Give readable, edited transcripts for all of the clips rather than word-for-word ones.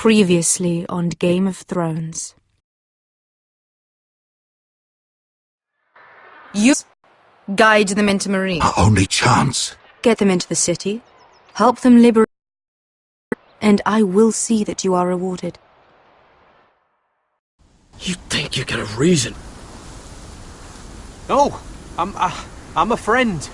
Previously on Game of Thrones. You guide them into Marine. Our only chance. Get them into the city. Help them liberate. And I will see that you are rewarded. You think you got a reason? No, I'm a friend.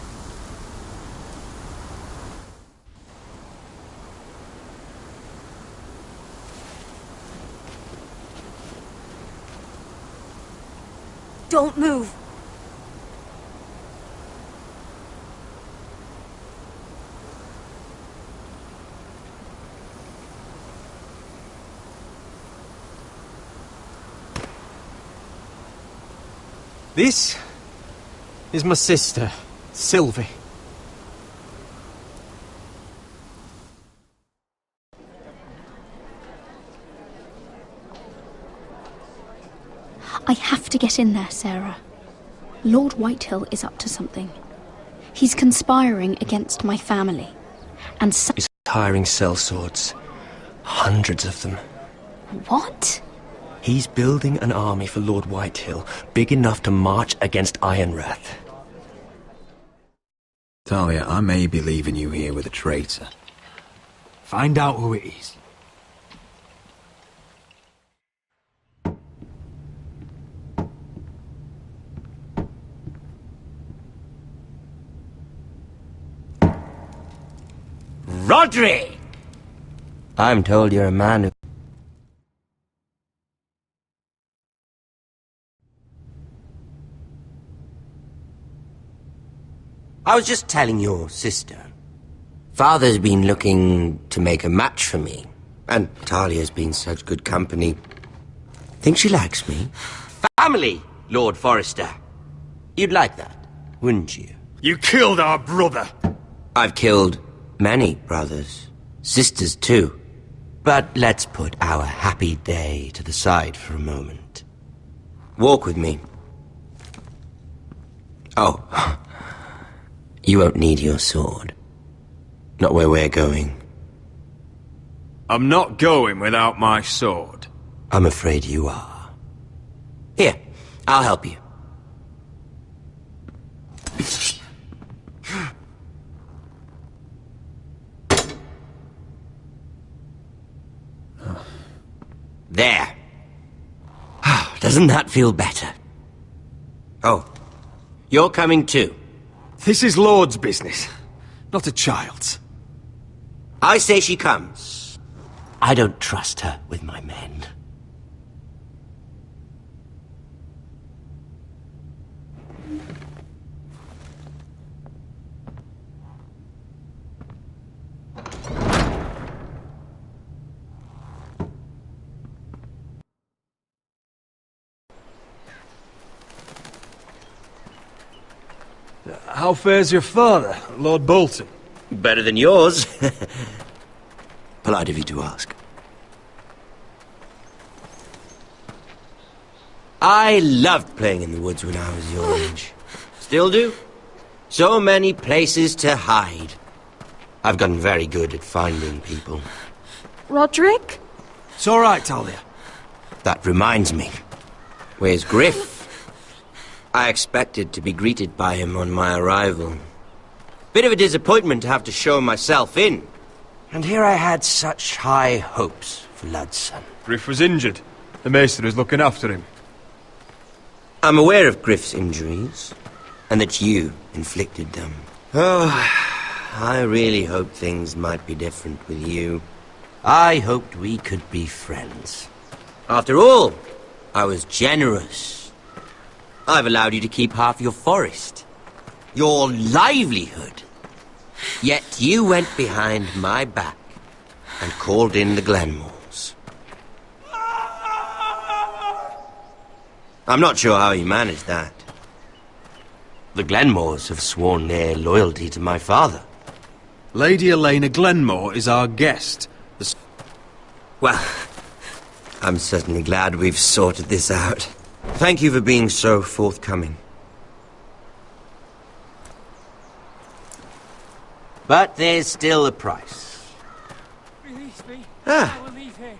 Don't move. This is my sister, Sylvie. I have to get in there, Sarah. Lord Whitehill is up to something. He's conspiring against my family. And He's hiring sellswords. Hundreds of them. What? He's building an army for Lord Whitehill, big enough to march against Ironrath. Talia, I may be leaving you here with a traitor. Find out who it is. Rodri! I'm told you're a man who... I was just telling your sister. Father's been looking to make a match for me. And Talia's been such good company. Think she likes me? Family, Lord Forrester. You'd like that, wouldn't you? You killed our brother! I've killed many brothers. Sisters, too. But let's put our happy day to the side for a moment. Walk with me. Oh. You won't need your sword. Not where we're going. I'm not going without my sword. I'm afraid you are. Here, I'll help you. There. Doesn't that feel better? Oh, you're coming too. This is Lord's business, not a child's. I say she comes. I don't trust her with my men. How fares your father, Lord Bolton? Better than yours. Polite of you to ask. I loved playing in the woods when I was your age. Still do. So many places to hide. I've gotten very good at finding people. Roderick? It's all right, Talia. That reminds me. Where's Griff? I expected to be greeted by him on my arrival. Bit of a disappointment to have to show myself in. And here I had such high hopes for Ludson. Griff was injured. The maester is looking after him. I'm aware of Griff's injuries, and that you inflicted them. Oh, I really hoped things might be different with you. I hoped we could be friends. After all, I was generous. I've allowed you to keep half your forest. Your livelihood. Yet you went behind my back and called in the Glenmores. I'm not sure how you managed that. The Glenmores have sworn their loyalty to my father. Lady Elena Glenmore is our guest. Well, I'm certainly glad we've sorted this out. Thank you for being so forthcoming. But there's still a price. Release me. Ah, I will leave here.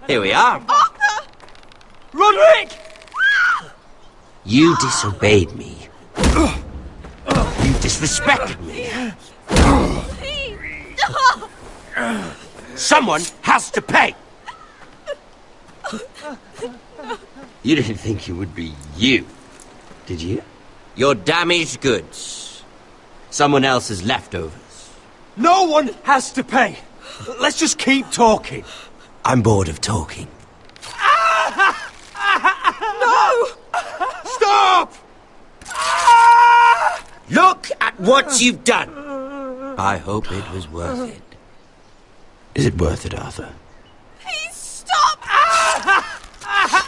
Here we are. Arthur! Roderick! You disobeyed me. You disrespected me. Someone has to pay. You didn't think it would be you, did you? Your damaged goods. Someone else's leftovers. No one has to pay. Let's just keep talking. I'm bored of talking. No! Stop! Look at what you've done. I hope it was worth it. Is it worth it, Arthur? Please stop!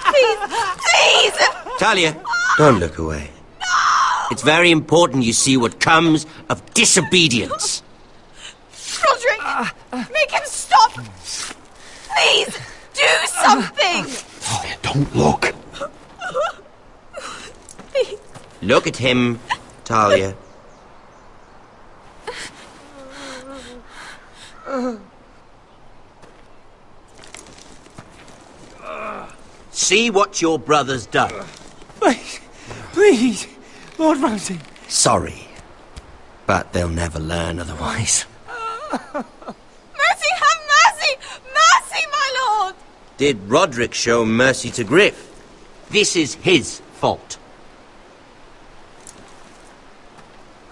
Please! Please! Talia, don't look away. It's very important you see what comes of disobedience. Roderick! Make him stop! Please! Do something! Talia, don't look. Please. Look at him, Talia. See what your brother's done. Please, Lord Ramsay. Sorry, but they'll never learn otherwise. Mercy, have mercy! Mercy, my lord! Did Roderick show mercy to Griff? This is his fault.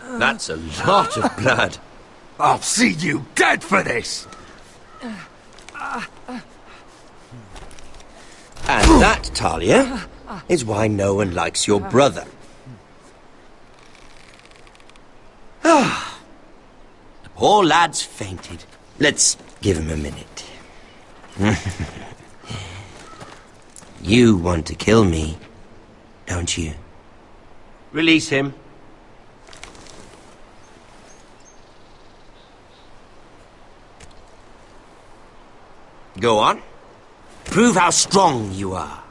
That's a lot of blood. I'll see you dead for this! And that, Talia, is why no one likes your brother. The poor lad's fainted. Let's give him a minute. You want to kill me, don't you? Release him. Go on. Prove how strong you are.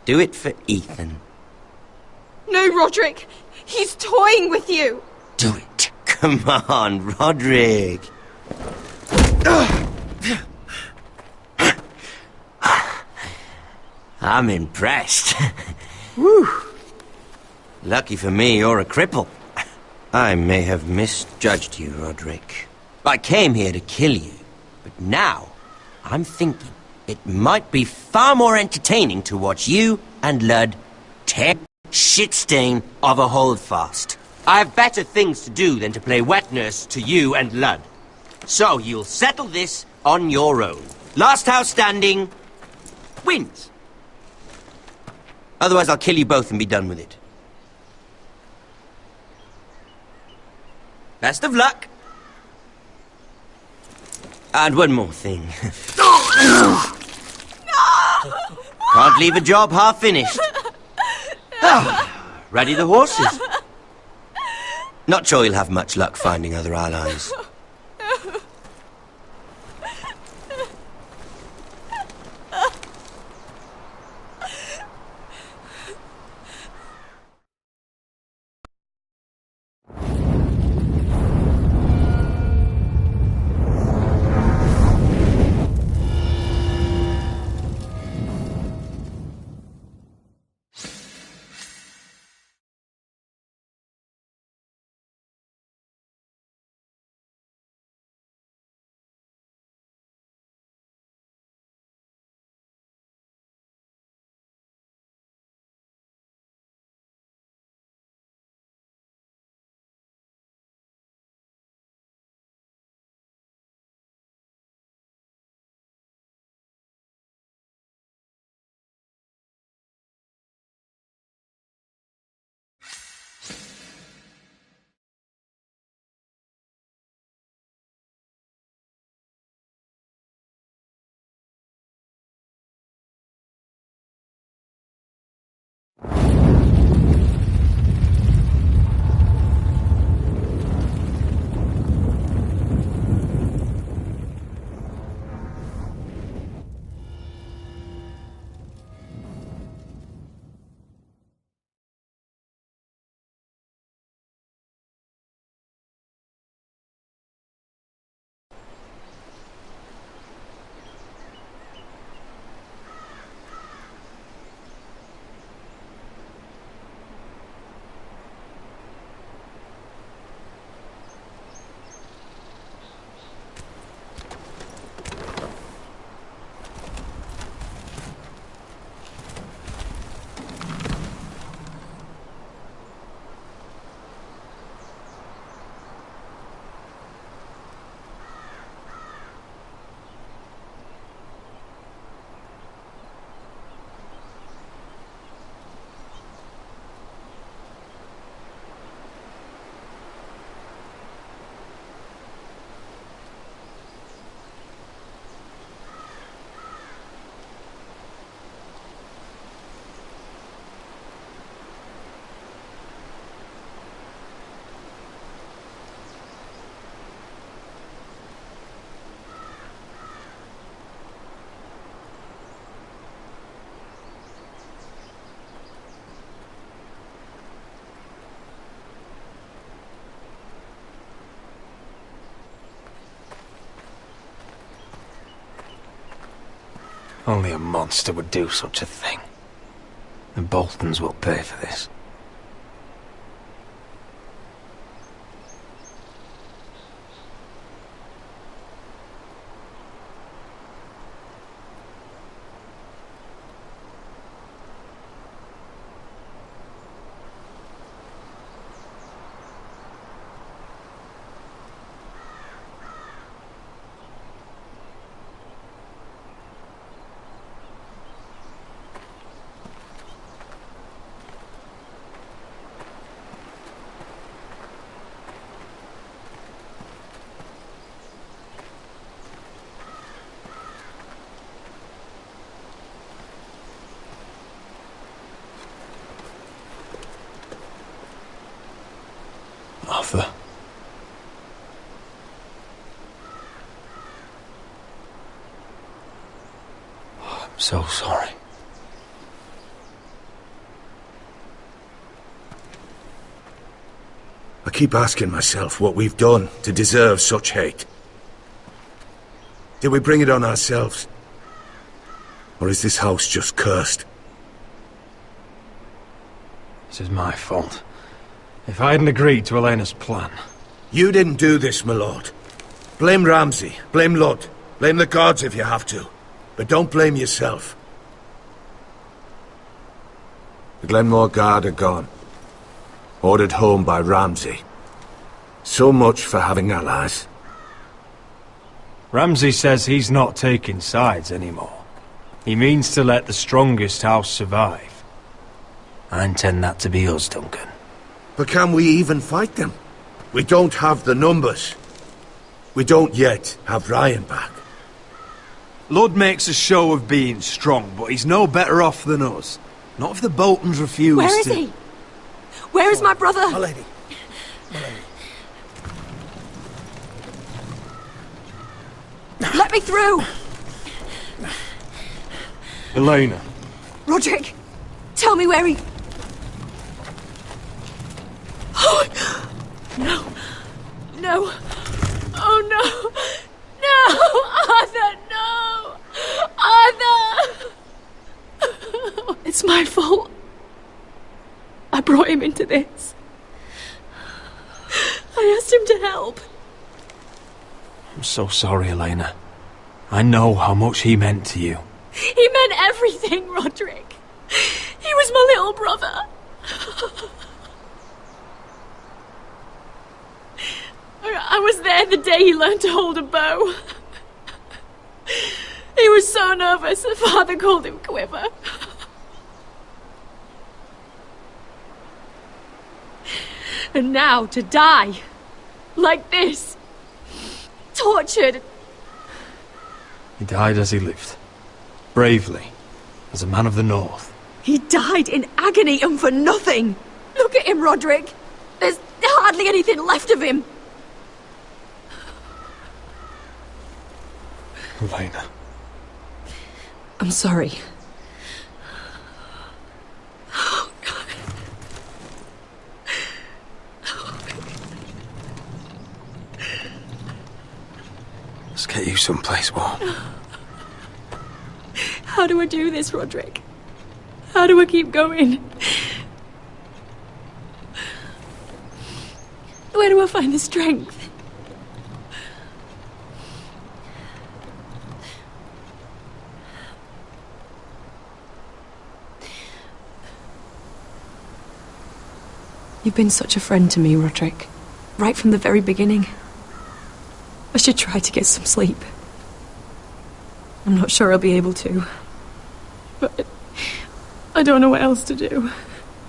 Do it for Ethan. No, Roderick! He's toying with you! Do it. Come on, Roderick. I'm impressed. Woo. Lucky for me, you're a cripple. I may have misjudged you, Roderick. I came here to kill you, but now I'm thinking it might be far more entertaining to watch you and Lud tear shit stain of a holdfast. I have better things to do than to play wet nurse to you and Lud. So you'll settle this on your own. Last house standing wins. Otherwise I'll kill you both and be done with it. Best of luck. And one more thing. Can't leave a job half finished. Ready the horses. Not sure you'll have much luck finding other allies. Only a monster would do such a thing. The Boltons will pay for this. Arthur. Oh, I'm so sorry. I keep asking myself what we've done to deserve such hate. Did we bring it on ourselves? Or is this house just cursed? This is my fault. If I hadn't agreed to Elena's plan... You didn't do this, my lord. Blame Ramsay, blame Ludd, blame the gods if you have to. But don't blame yourself. The Glenmore Guard are gone. Ordered home by Ramsay. So much for having allies. Ramsay says he's not taking sides anymore. He means to let the strongest house survive. I intend that to be us, Duncan. But can we even fight them? We don't have the numbers. We don't yet have Ryan back. Ludd makes a show of being strong, but he's no better off than us. Not if the Boltons refuse Where is to... he? Where is my brother? My lady. My lady. Let me through! Elena. Roderick, tell me where he... Oh, no. No. Oh, no. No! Arthur, no! Arthur! It's my fault. I brought him into this. I asked him to help. I'm so sorry, Elena. I know how much he meant to you. He meant everything, Roderick. He was my little brother. I was there the day he learned to hold a bow. He was so nervous that Father called him Quiver. And now to die. Like this. Tortured. He died as he lived. Bravely. As a man of the North. He died in agony and for nothing. Look at him, Roderick. There's hardly anything left of him. Elena. I'm sorry. Let's get you someplace warm. How do I do this, Roderick? How do I keep going? Where do I find the strength? You've been such a friend to me, Roderick. Right from the very beginning. I should try to get some sleep. I'm not sure I'll be able to. But I don't know what else to do.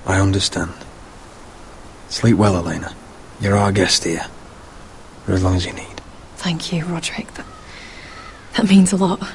I understand. Sleep well, Elena. You're our guest here. For as long as you need. Thank you, Roderick. That means a lot.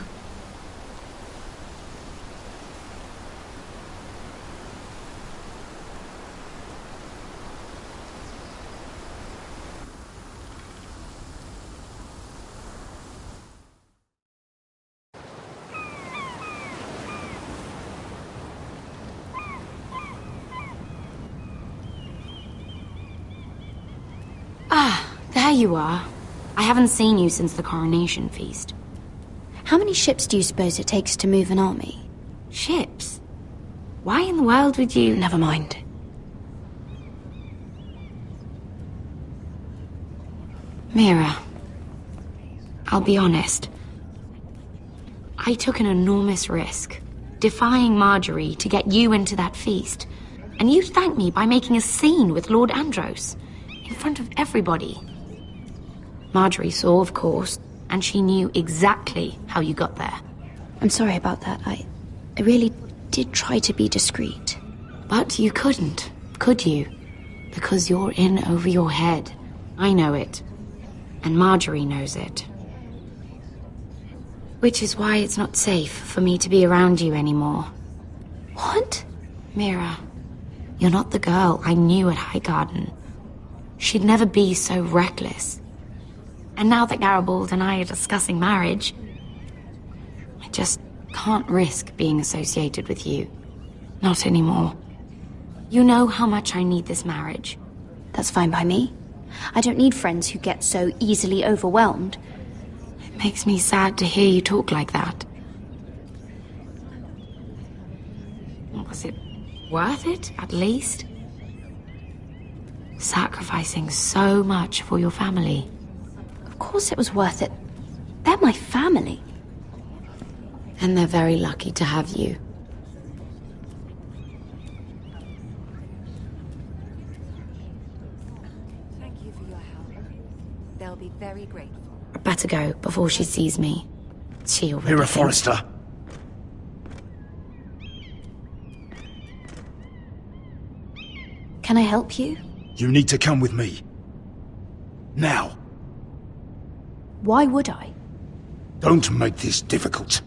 Ah, there you are. I haven't seen you since the coronation feast. How many ships do you suppose it takes to move an army? Ships? Why in the world would you... Never mind. Mira, I'll be honest. I took an enormous risk, defying Marjorie to get you into that feast. And you thanked me by making a scene with Lord Andros, in front of everybody. Marjorie saw, of course, and she knew exactly how you got there. I'm sorry about that. I really did try to be discreet. But you couldn't, could you? Because you're in over your head. I know it. And Marjorie knows it. Which is why it's not safe for me to be around you anymore. What? Mira, you're not the girl I knew at Highgarden. She'd never be so reckless. And now that Garibald and I are discussing marriage, I just can't risk being associated with you. Not anymore. You know how much I need this marriage. That's fine by me. I don't need friends who get so easily overwhelmed. It makes me sad to hear you talk like that. Was it worth it, at least? Sacrificing so much for your family. Of course it was worth it. They're my family. And they're very lucky to have you. Thank you for your help. They'll be very grateful. I better go before she sees me. She already Mira thinks- Forrester. Can I help you? You need to come with me. Now. Why would I? Don't make this difficult.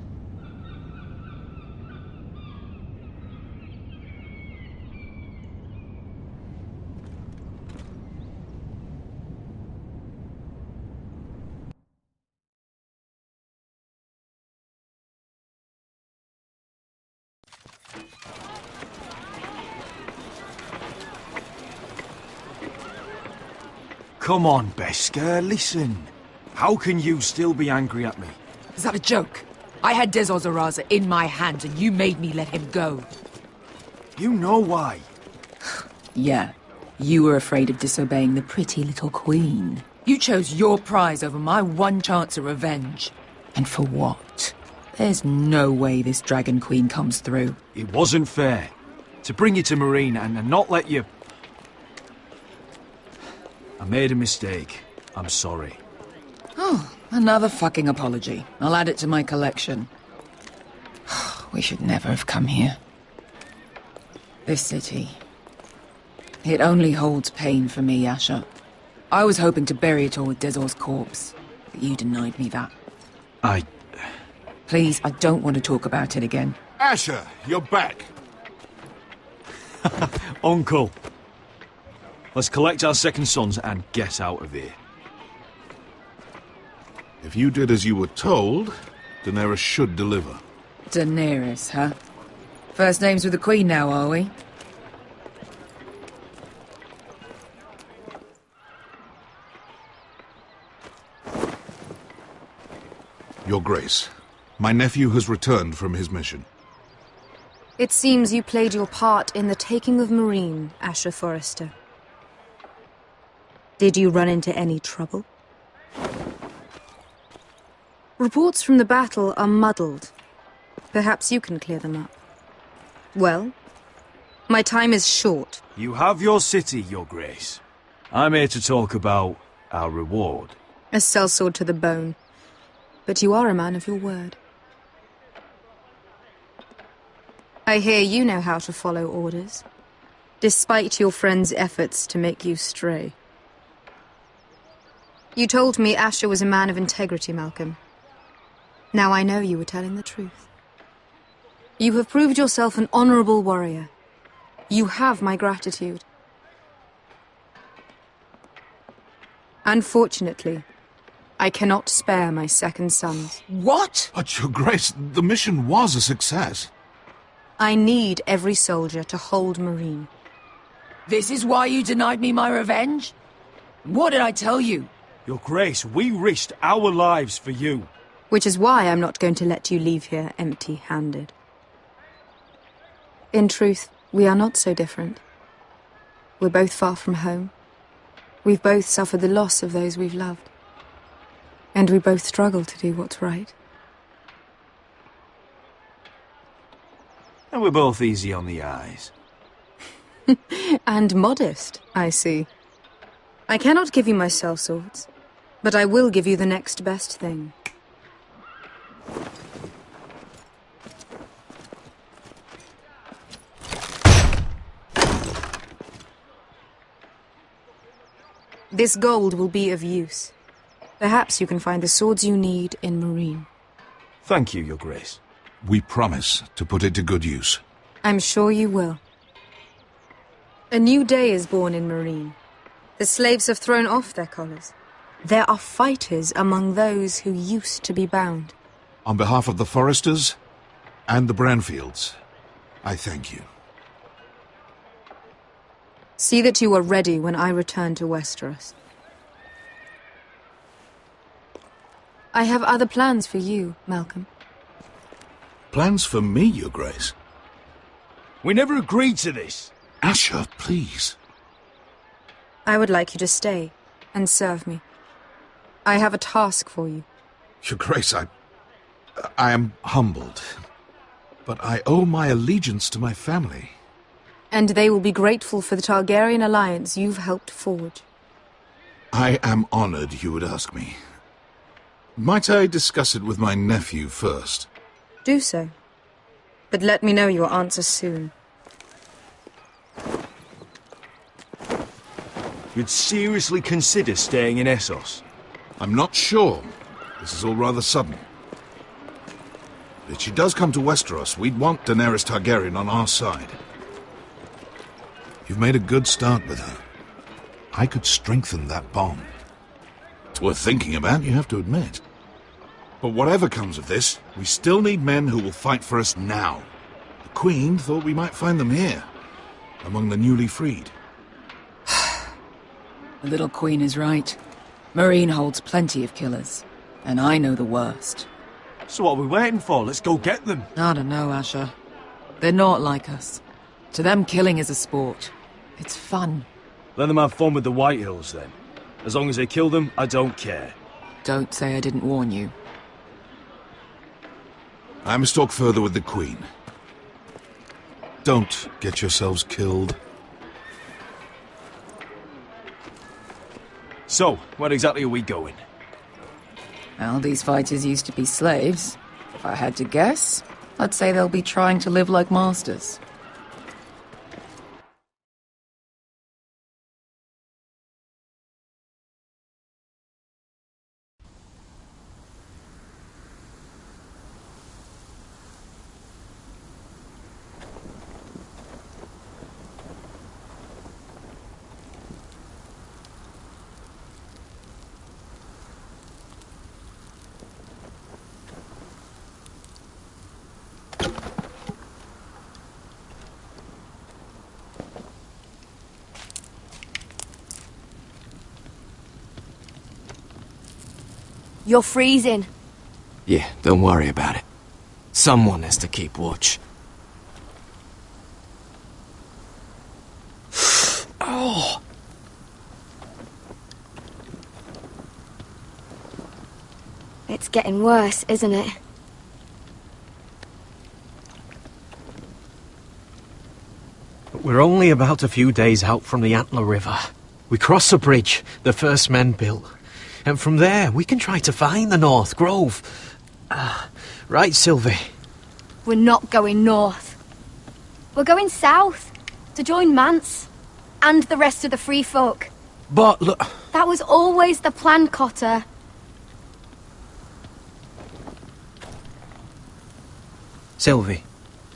Come on, Beskar, listen. How can you still be angry at me? Is that a joke? I had Dezor Zaraza in my hands and you made me let him go. You know why. Yeah. You were afraid of disobeying the pretty little queen. You chose your prize over my one chance of revenge. And for what? There's no way this Dragon Queen comes through. It wasn't fair. To bring you to Marine and not let you... I made a mistake. I'm sorry. Oh, another fucking apology. I'll add it to my collection. We should never have come here. This city... It only holds pain for me, Asher. I was hoping to bury it all with Dezor's corpse, but you denied me that. Please, I don't want to talk about it again. Asher, you're back. Uncle. Let's collect our second sons and get out of here. If you did as you were told, Daenerys should deliver. Daenerys, huh? First names with the Queen now, are we? Your Grace, my nephew has returned from his mission. It seems you played your part in the taking of Marine, Asher Forrester. Did you run into any trouble? Reports from the battle are muddled. Perhaps you can clear them up. Well, my time is short. You have your city, Your Grace. I'm here to talk about our reward. A sellsword to the bone. But you are a man of your word. I hear you know how to follow orders, despite your friend's efforts to make you stray. You told me Asher was a man of integrity, Malcolm. Now I know you were telling the truth. You have proved yourself an honorable warrior. You have my gratitude. Unfortunately, I cannot spare my second sons. What? But, Your Grace, the mission was a success. I need every soldier to hold Marine. This is why you denied me my revenge? What did I tell you? Your Grace, we risked our lives for you. Which is why I'm not going to let you leave here empty-handed. In truth, we are not so different. We're both far from home. We've both suffered the loss of those we've loved. And we both struggle to do what's right. And we're both easy on the eyes. And modest, I see. I cannot give you my sellswords, but I will give you the next best thing. This gold will be of use. Perhaps you can find the swords you need in Marine. Thank you, Your Grace. We promise to put it to good use. I'm sure you will. A new day is born in Marine. The slaves have thrown off their collars. There are fighters among those who used to be bound. On behalf of the Foresters and the Branfields, I thank you. See that you are ready when I return to Westeros. I have other plans for you, Malcolm. Plans for me, Your Grace? We never agreed to this. Asher, please. I would like you to stay and serve me. I have a task for you. Your Grace, I am humbled, but I owe my allegiance to my family. And they will be grateful for the Targaryen alliance you've helped forge. I am honored you would ask me. Might I discuss it with my nephew first? Do so. But let me know your answer soon. You'd seriously consider staying in Essos? I'm not sure. This is all rather sudden. If she does come to Westeros, we'd want Daenerys Targaryen on our side. You've made a good start with her. I could strengthen that bond. It's worth thinking about, you have to admit. But whatever comes of this, we still need men who will fight for us now. The Queen thought we might find them here, among the newly freed. The little Queen is right. Marine holds plenty of killers, and I know the worst. So what are we waiting for? Let's go get them. I don't know, Asher. They're not like us. To them, killing is a sport. It's fun. Let them have fun with the Whitehills, then. As long as they kill them, I don't care. Don't say I didn't warn you. I must talk further with the Queen. Don't get yourselves killed. So, where exactly are we going? Well, these fighters used to be slaves. If I had to guess, I'd say they'll be trying to live like masters. You're freezing. Yeah, don't worry about it. Someone has to keep watch. Oh! It's getting worse, isn't it? We're only about a few days out from the Antler River. We cross a bridge the first men built. And from there, we can try to find the North Grove. Right, Sylvie? We're not going north. We're going south, to join Mance, and the rest of the Free Folk. But look... That was always the plan, Cotter. Sylvie,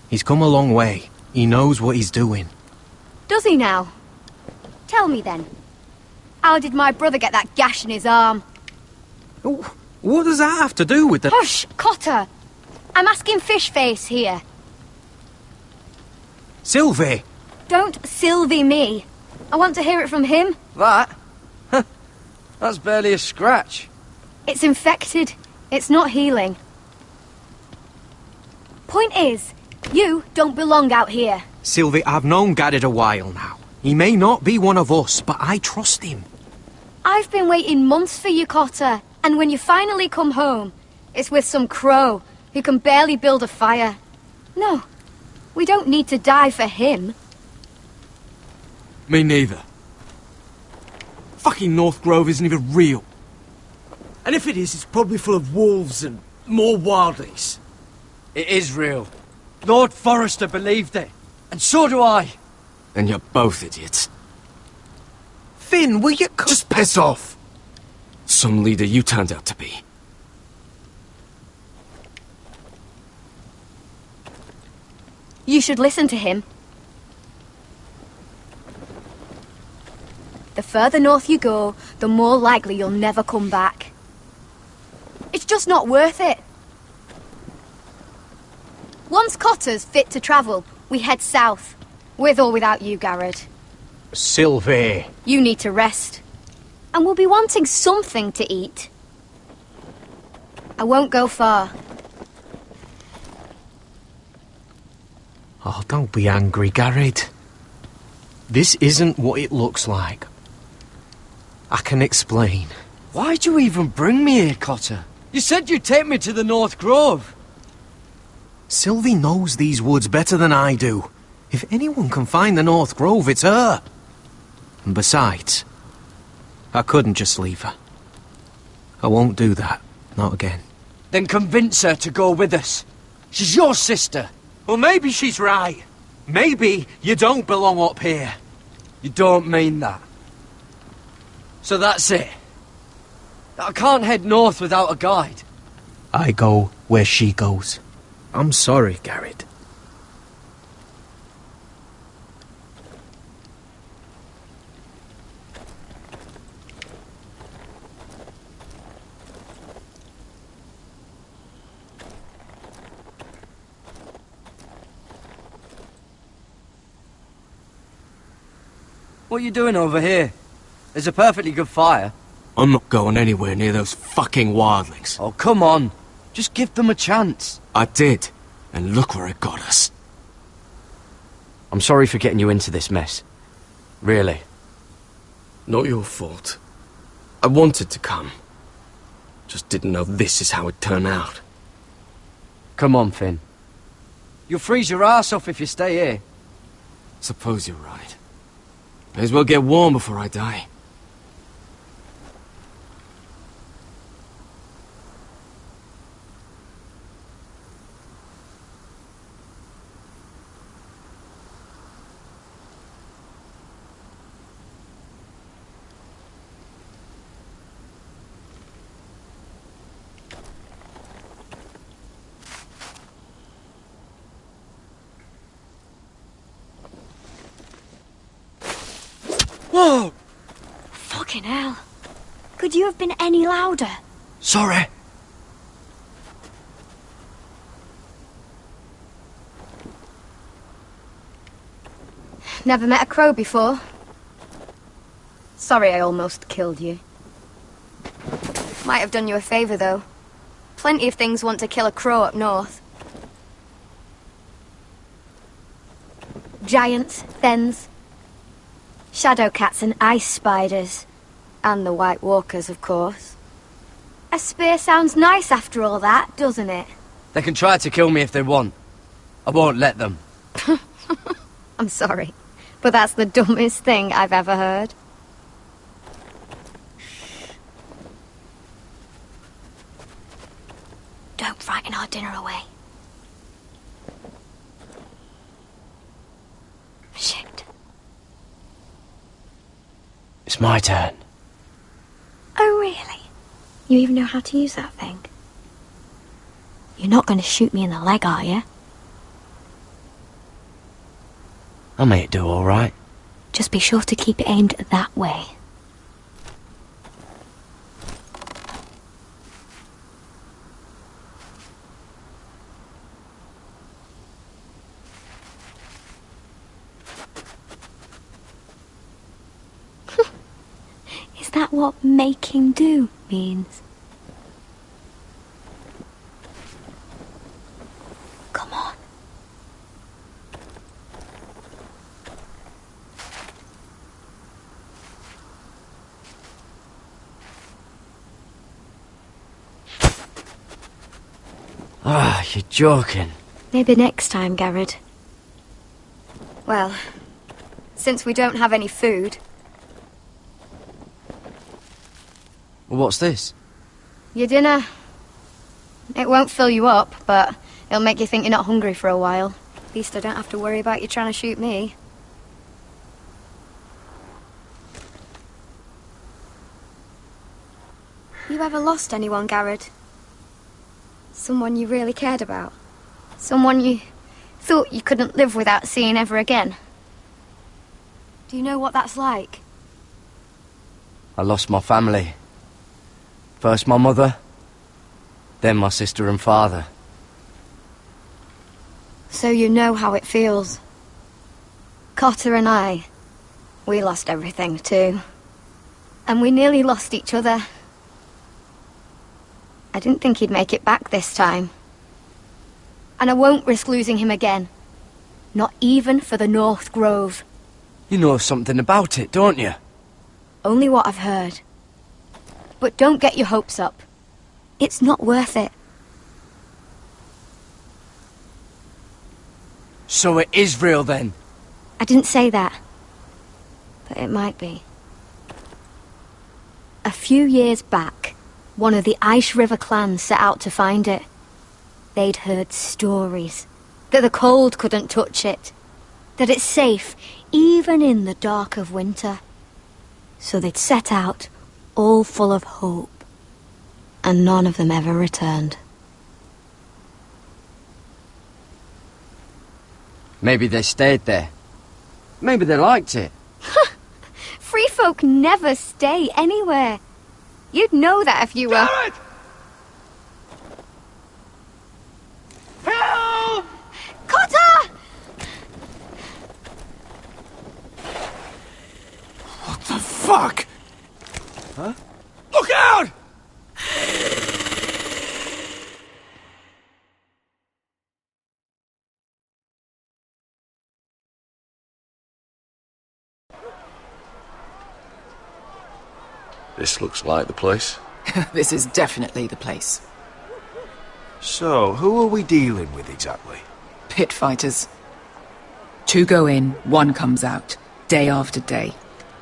he's come a long way. He knows what he's doing. Does he now? Tell me then. How did my brother get that gash in his arm? What does that have to do with the... Hush, Cotter! I'm asking Fishface here. Sylvie! Don't Sylvie me. I want to hear it from him. That? That's barely a scratch. It's infected. It's not healing. Point is, you don't belong out here. Sylvie, I've known Garrett a while now. He may not be one of us, but I trust him. I've been waiting months for you, Cotter. And when you finally come home, it's with some crow who can barely build a fire. No, we don't need to die for him. Me neither. Fucking North Grove isn't even real. And if it is, it's probably full of wolves and more wildlings. It is real. Lord Forrester believed it. And so do I. And you're both idiots. Finn, will you... Just piss off! Some leader you turned out to be. You should listen to him. The further north you go, the more likely you'll never come back. It's just not worth it. Once Cotter's fit to travel, we head south. With or without you, Garrett. Sylvie. You need to rest. And we'll be wanting something to eat. I won't go far. Oh, don't be angry, Garrett. This isn't what it looks like. I can explain. Why'd you even bring me here, Cotter? You said you'd take me to the North Grove. Sylvie knows these woods better than I do. If anyone can find the North Grove, it's her. And besides, I couldn't just leave her. I won't do that. Not again. Then convince her to go with us. She's your sister. Well, maybe she's right. Maybe you don't belong up here. You don't mean that. So that's it. I can't head north without a guide. I go where she goes. I'm sorry, Garrett. What are you doing over here? There's a perfectly good fire. I'm not going anywhere near those fucking wildlings. Oh, come on. Just give them a chance. I did, and look where it got us. I'm sorry for getting you into this mess. Really. Not your fault. I wanted to come. Just didn't know this is how it'd turn out. Come on, Finn. You'll freeze your ass off if you stay here. Suppose you're right. May as well get warm before I die. Whoa! Fucking hell. Could you have been any louder? Sorry. Never met a crow before. Sorry I almost killed you. Might have done you a favour, though. Plenty of things want to kill a crow up north. Giants, thens, shadow cats and ice spiders. And the White Walkers, of course. A spear sounds nice after all that, doesn't it? They can try to kill me if they want. I won't let them. I'm sorry, but that's the dumbest thing I've ever heard. Don't frighten our dinner away. Shit. It's my turn. Oh, really? You even know how to use that thing? You're not going to shoot me in the leg, are you? I made it do all right. Just be sure to keep it aimed that way. Is that what making do means? Ah, you're joking. Maybe next time, Garrett. Well, since we don't have any food... What's this? Your dinner. It won't fill you up, but it'll make you think you're not hungry for a while. At least I don't have to worry about you trying to shoot me. You ever lost anyone, Garrett? Someone you really cared about? Someone you thought you couldn't live without seeing ever again? Do you know what that's like? I lost my family. First my mother, then my sister and father. So you know how it feels. Cotter and I, we lost everything too. And we nearly lost each other. I didn't think he'd make it back this time. And I won't risk losing him again. Not even for the North Grove. You know something about it, don't you? Only what I've heard. But don't get your hopes up. It's not worth it. So it is real then? I didn't say that. But it might be. A few years back, one of the Ice River clans set out to find it. They'd heard stories. That the cold couldn't touch it. That it's safe, even in the dark of winter. So they'd set out, all full of hope. And none of them ever returned. Maybe they stayed there. Maybe they liked it. Free folk never stay anywhere. You'd know that if you were... Garrett! Help! Cotter! What the fuck? Huh? Look out! This looks like the place. This is definitely the place. So, who are we dealing with exactly? Pit fighters. 2 go in, 1 comes out. Day after day.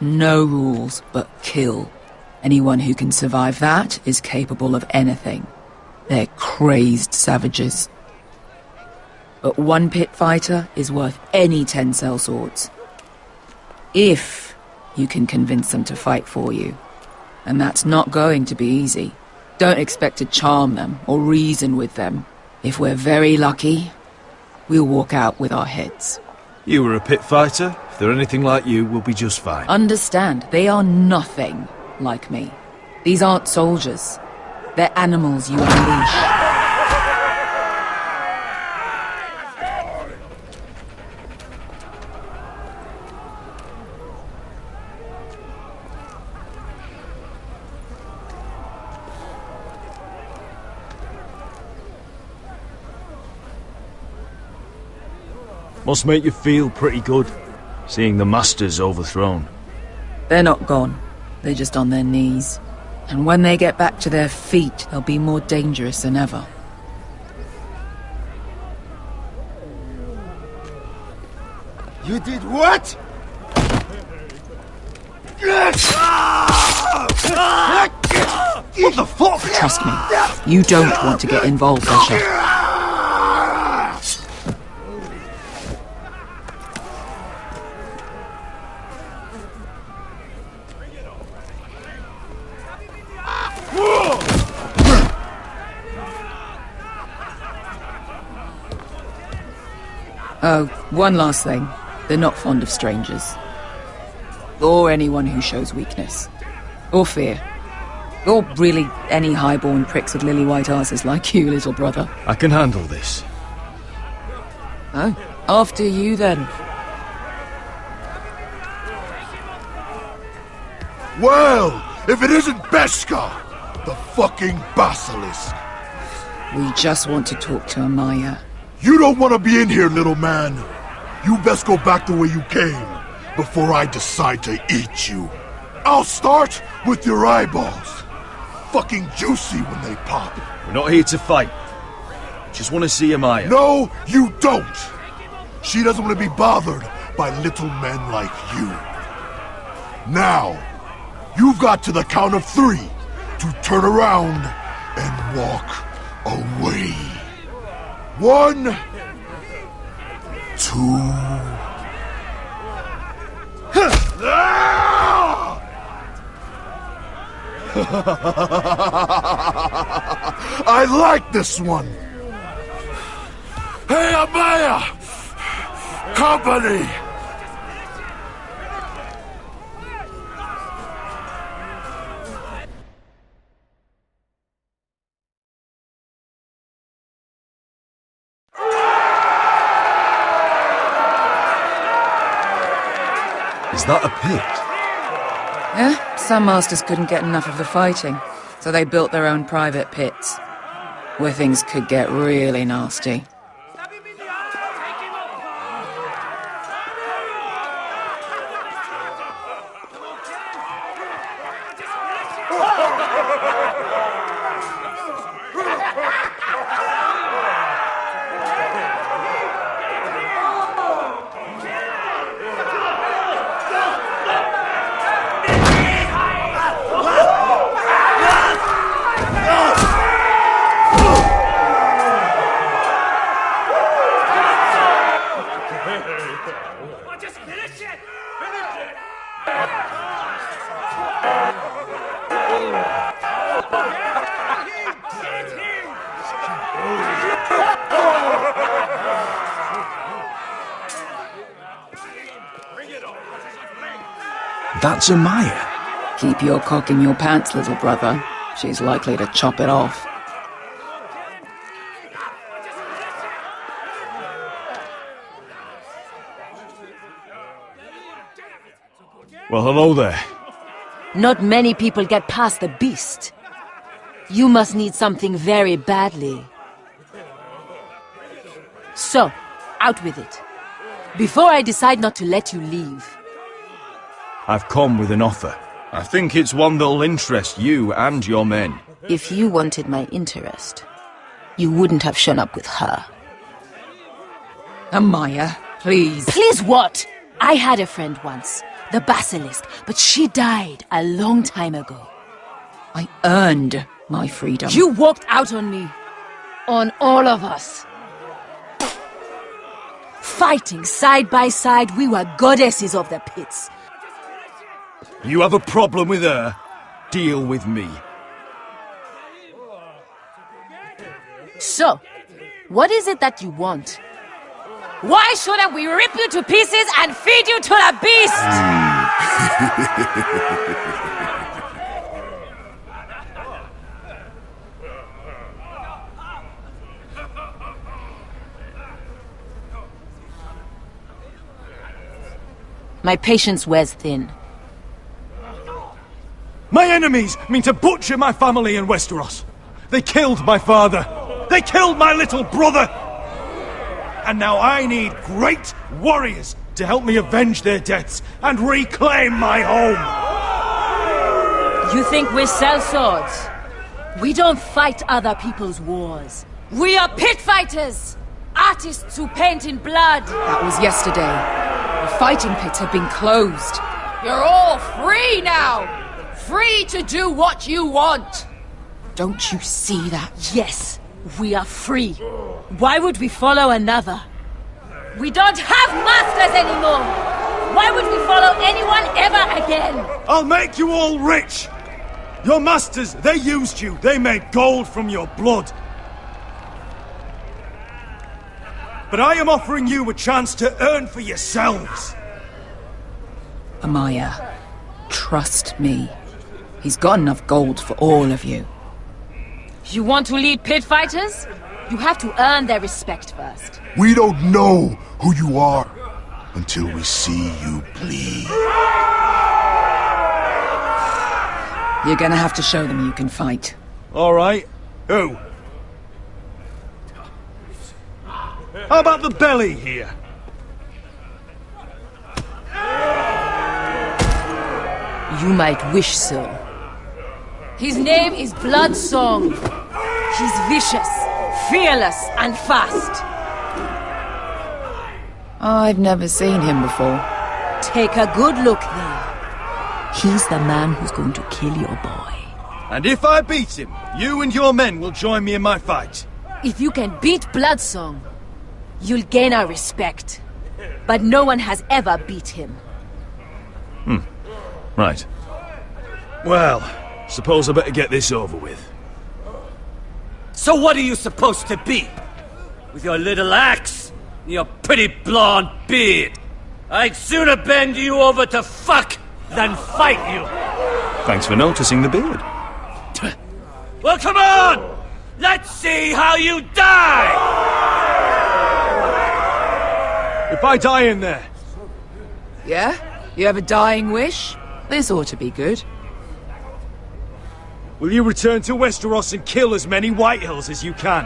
No rules, but kill. Anyone who can survive that is capable of anything. They're crazed savages. But 1 pit fighter is worth any 10 sellswords. If you can convince them to fight for you. And that's not going to be easy. Don't expect to charm them or reason with them. If we're very lucky, we'll walk out with our heads. You were a pit fighter. If they're anything like you, we'll be just fine. Understand, they are nothing like me. These aren't soldiers. They're animals you unleash. Must make you feel pretty good, seeing the Masters overthrown. They're not gone. They're just on their knees. And when they get back to their feet, they'll be more dangerous than ever. You did what? What the fuck? Trust me, you don't want to get involved, Asher. Oh, one last thing. They're not fond of strangers. Or anyone who shows weakness. Or fear. Or really any highborn pricks with lily-white asses like you, little brother. I can handle this. Oh, after you then. Well, if it isn't Beskar, the fucking basilisk. We just want to talk to Amaya. You don't want to be in here, little man. You best go back the way you came, before I decide to eat you. I'll start with your eyeballs. Fucking juicy when they pop. We're not here to fight. Just want to see Amaya. No, you don't! She doesn't want to be bothered by little men like you. Now, you've got to the count of 3 to turn around and walk away. 1, 2... I like this one. Hey, Amaya! Company! Is that a pit? Yeah, some masters couldn't get enough of the fighting, so they built their own private pits, where things could get really nasty. That's Amaya. Keep your cock in your pants, little brother. She's likely to chop it off. Well, hello there. Not many people get past the beast. You must need something very badly. So, out with it. Before I decide not to let you leave. I've come with an offer. I think it's one that'll interest you and your men. If you wanted my interest, you wouldn't have shown up with her. Amaya, please. Please what? I had a friend once, the Basilisk, but she died a long time ago. I earned my freedom. You walked out on me. On all of us. Fighting side by side, we were goddesses of the pits. You have a problem with her? Deal with me. So, what is it that you want? Why shouldn't we rip you to pieces and feed you to the beast? My patience wears thin. My enemies mean to butcher my family in Westeros. They killed my father. They killed my little brother. And now I need great warriors to help me avenge their deaths and reclaim my home. You think we sell swords? We don't fight other people's wars. We are pit fighters! Artists who paint in blood! That was yesterday. The fighting pits have been closed. You're all free now! Free to do what you want! Don't you see that? Yes, we are free. Why would we follow another? We don't have masters anymore! Why would we follow anyone ever again? I'll make you all rich! Your masters, they used you. They made gold from your blood. But I am offering you a chance to earn for yourselves. Amaya, trust me. He's got enough gold for all of you. You want to lead pit fighters? You have to earn their respect first. We don't know who you are until we see you bleed. You're gonna have to show them you can fight. All right. Who? How about the belly here? You might wish so. His name is Bloodsong. He's vicious, fearless and fast. I've never seen him before. Take a good look then. He's the man who's going to kill your boy. And if I beat him, you and your men will join me in my fight. If you can beat Bloodsong, you'll gain our respect. But no one has ever beat him. Right. Well, suppose I better get this over with. So what are you supposed to be? With your little axe and your pretty blonde beard? I'd sooner bend you over to fuck than fight you. Thanks for noticing the beard. Well, come on! Let's see how you die! If I die in there... Yeah? You have a dying wish? This ought to be good. will you return to Westeros and kill as many Whitehills as you can?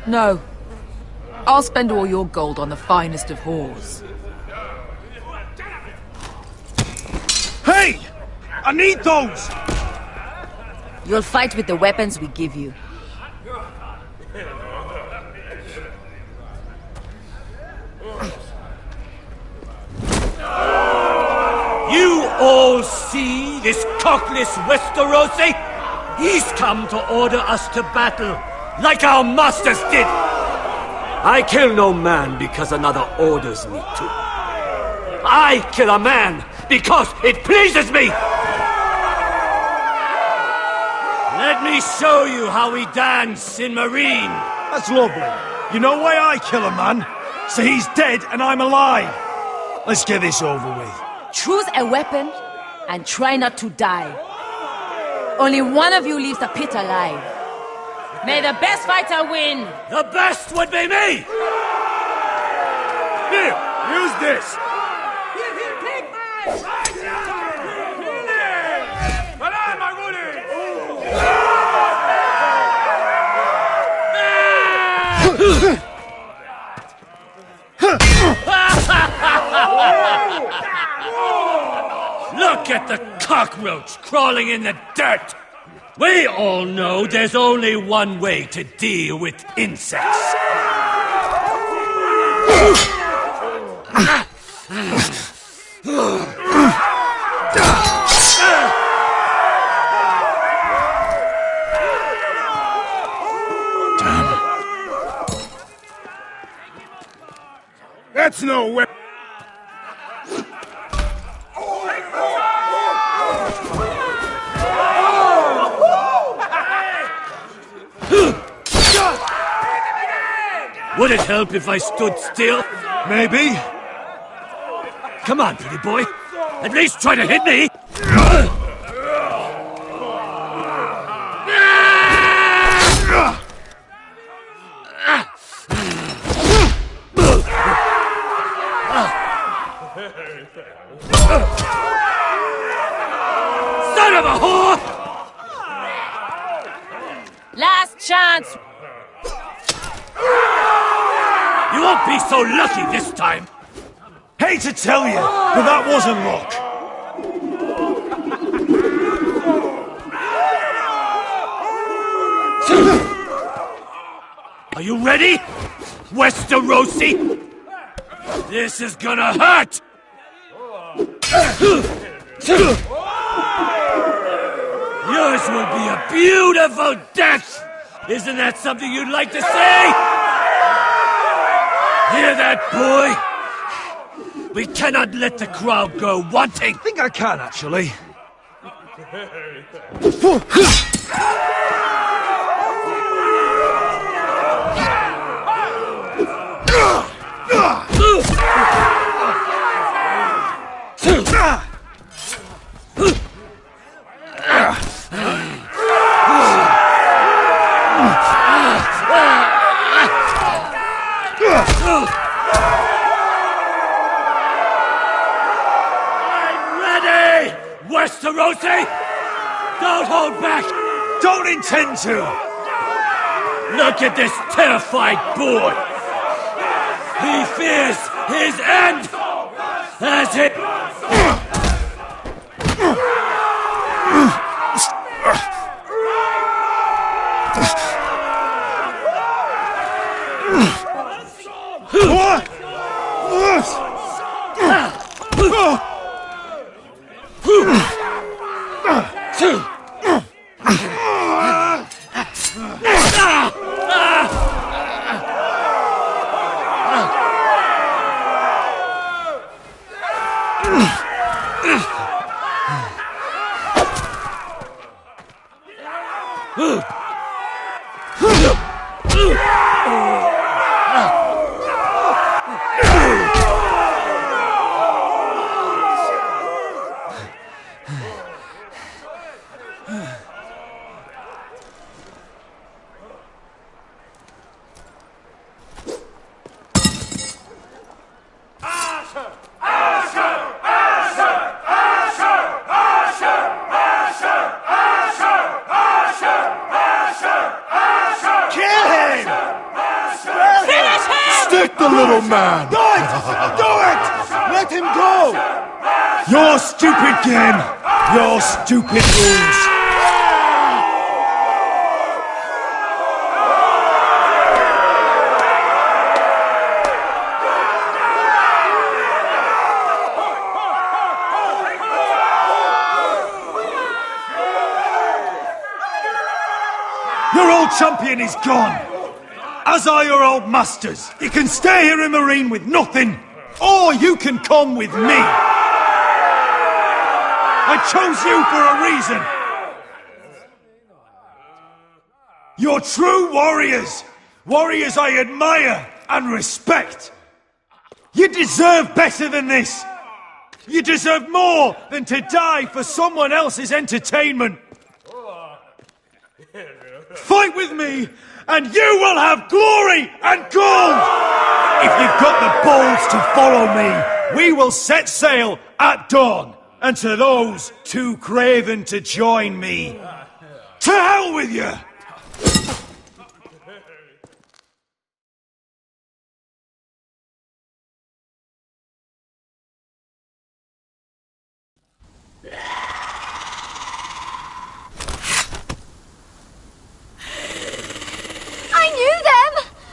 No. I'll spend all your gold on the finest of whores. Hey! I need those! You'll fight with the weapons we give you. You all see this cockless Westerosi? He's come to order us to battle, like our masters did. I kill no man because another orders me to. I kill a man because it pleases me! Let me show you how we dance in Marine. That's lovely. You know why I kill a man? So he's dead and I'm alive. Let's get this over with. Choose a weapon and try not to die. Only one of you leaves the pit alive. May the best fighter win! The best would be me! Here, use this. Look at the cockroach crawling in the dirt! We all know there's only one way to deal with insects. That's no way. Would it help if I stood still? Maybe. Come on, pretty boy. At least try to hit me. Son of a whore! Last chance! You won't be so lucky this time. Hate to tell you, but that wasn't luck. Are you ready, Westerosi? This is gonna hurt! Yours will be a beautiful death! Isn't that something you'd like to say? Hear that, boy? We cannot let the crowd go wanting! I think I can, actually. Westerosi! Don't hold back! Don't intend to! Look at this terrified boy! He fears his end! That's it! Stick the little man! Do it! Do it! Let him go! Your stupid game! Your stupid rules! Your old champion is gone! As are your old masters. You can stay here in Marine with nothing, or you can come with me. I chose you for a reason. You're true warriors. Warriors I admire and respect. You deserve better than this. You deserve more than to die for someone else's entertainment. Fight with me, and you will have glory and gold! If you've got the balls to follow me, we will set sail at dawn. And to those too craven to join me, to hell with you!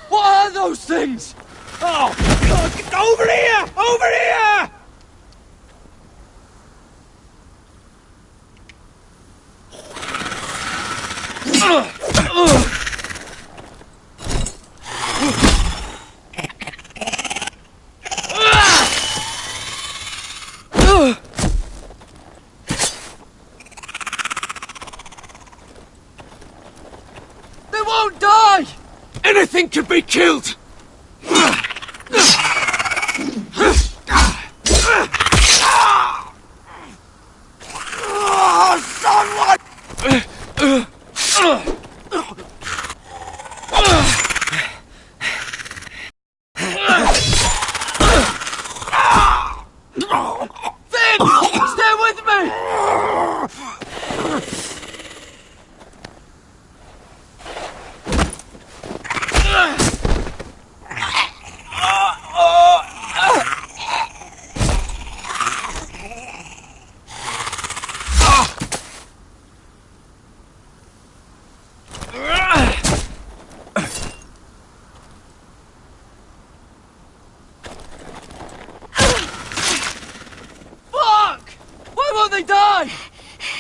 What are those things? Oh, God, over here! Over here! They won't die! Anything can be killed! Finn! Stay with me! Fuck! Why won't they die?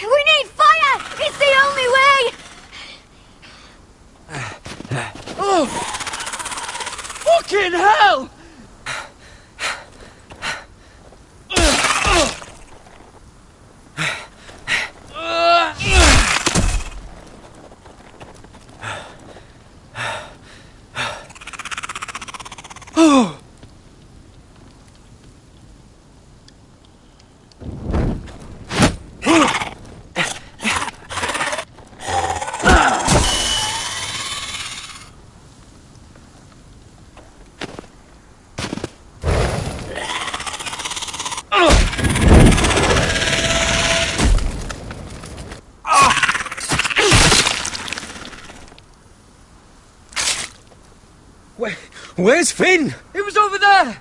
We need fire! It's the only way! Oh! Fucking hell! Oh! Where's Finn? It was over there!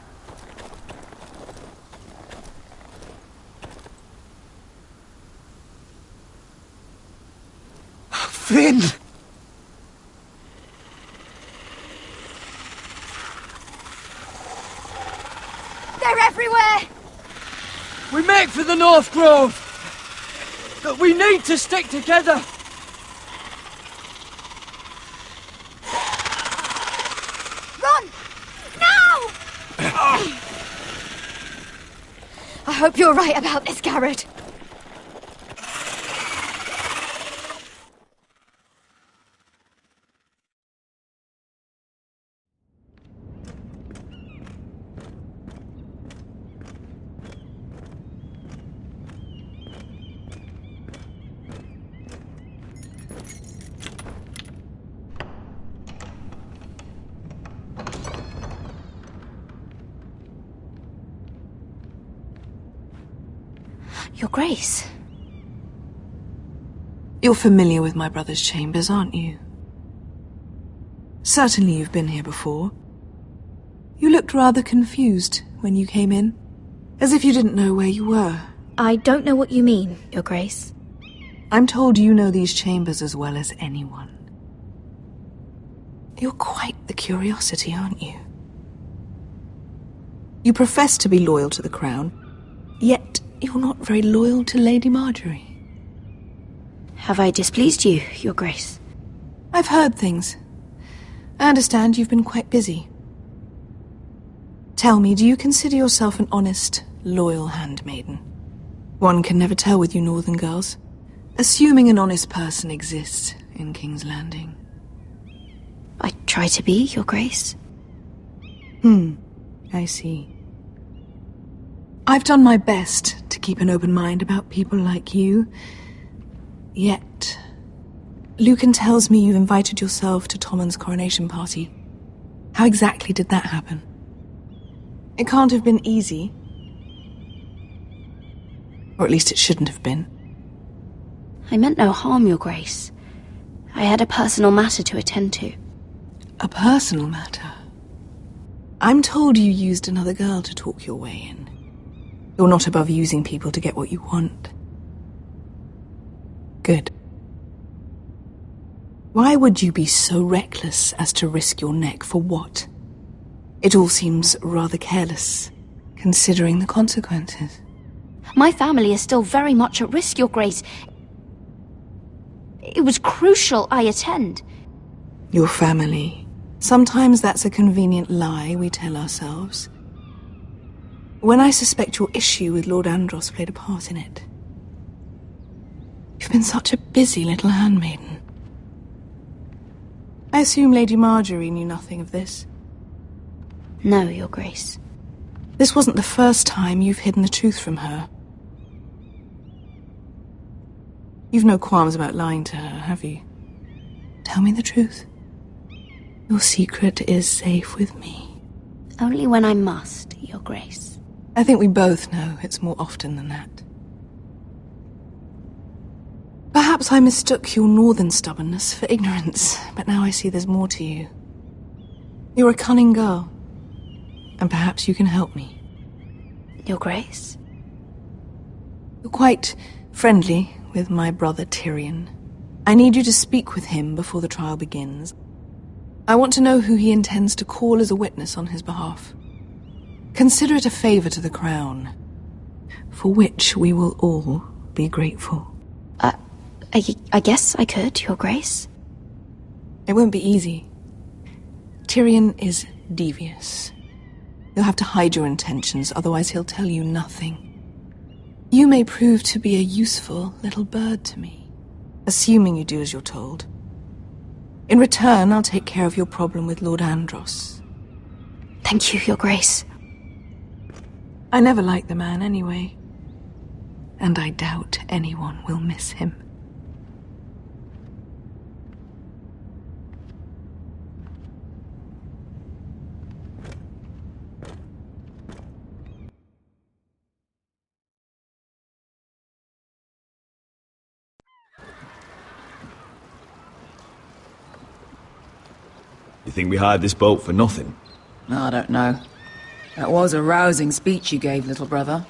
Finn! They're everywhere! We make for the North Grove! But we need to stick together! Run! Now! I hope you're right about this, Garrett. Your Grace. You're familiar with my brother's chambers, aren't you? Certainly you've been here before. You looked rather confused when you came in, as if you didn't know where you were. I don't know what you mean, Your Grace. I'm told you know these chambers as well as anyone. You're quite the curiosity, aren't you? You profess to be loyal to the crown, yet you're not very loyal to Lady Marjorie. Have I displeased you, Your Grace? I've heard things. I understand you've been quite busy. Tell me, do you consider yourself an honest, loyal handmaiden? One can never tell with you northern girls. Assuming an honest person exists in King's Landing. I try to be, Your Grace. I see. I've done my best to keep an open mind about people like you. Yet, Lucan tells me you invited yourself to Tommen's coronation party. How exactly did that happen? It can't have been easy. Or at least it shouldn't have been. I meant no harm, Your Grace. I had a personal matter to attend to. A personal matter? I'm told you used another girl to talk your way in. You're not above using people to get what you want. Good. Why would you be so reckless as to risk your neck for what? It all seems rather careless, considering the consequences. My family is still very much at risk, Your Grace. It was crucial I attend. Your family. Sometimes that's a convenient lie we tell ourselves. When I suspect your issue with Lord Andros played a part in it. You've been such a busy little handmaiden. I assume Lady Marjorie knew nothing of this. No, Your Grace. This wasn't the first time you've hidden the truth from her. You've no qualms about lying to her, have you? Tell me the truth. Your secret is safe with me. Only when I must, Your Grace. I think we both know it's more often than that. Perhaps I mistook your northern stubbornness for ignorance, but now I see there's more to you. You're a cunning girl, and perhaps you can help me. Your Grace? You're quite friendly with my brother Tyrion. I need you to speak with him before the trial begins. I want to know who he intends to call as a witness on his behalf. Consider it a favor to the crown, for which we will all be grateful. I guess I could, Your Grace. It won't be easy. Tyrion is devious. You'll have to hide your intentions, otherwise he'll tell you nothing. You may prove to be a useful little bird to me, assuming you do as you're told. In return, I'll take care of your problem with Lord Andros. Thank you, Your Grace. I never liked the man anyway, and I doubt anyone will miss him. You think we hired this boat for nothing? I don't know. That was a rousing speech you gave, little brother.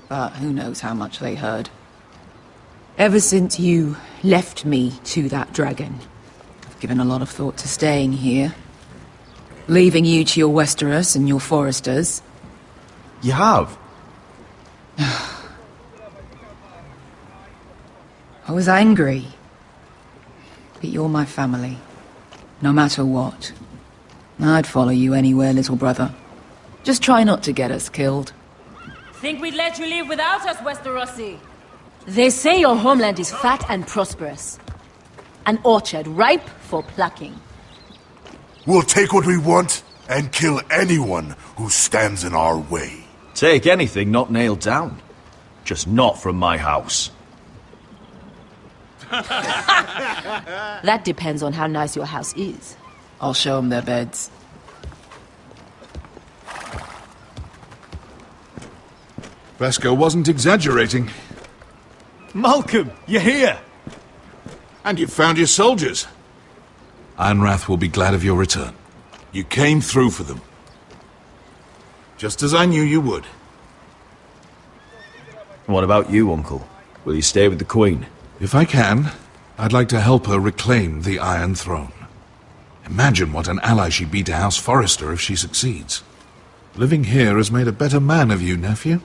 But who knows how much they heard. Ever since you left me to that dragon, I've given a lot of thought to staying here. Leaving you to your Westeros and your foresters. You have. I was angry. But you're my family. No matter what. I'd follow you anywhere, little brother. Just try not to get us killed. Think we'd let you leave without us, Westerosi? They say your homeland is fat and prosperous. An orchard ripe for plucking. We'll take what we want and kill anyone who stands in our way. Take anything not nailed down. Just not from my house. That depends on how nice your house is. I'll show them their beds. Vesco wasn't exaggerating. Malcolm, you're here! And you've found your soldiers. Ironrath will be glad of your return. You came through for them. Just as I knew you would. What about you, Uncle? Will you stay with the Queen? If I can, I'd like to help her reclaim the Iron Throne. Imagine what an ally she'd be to House Forrester if she succeeds. Living here has made a better man of you, nephew.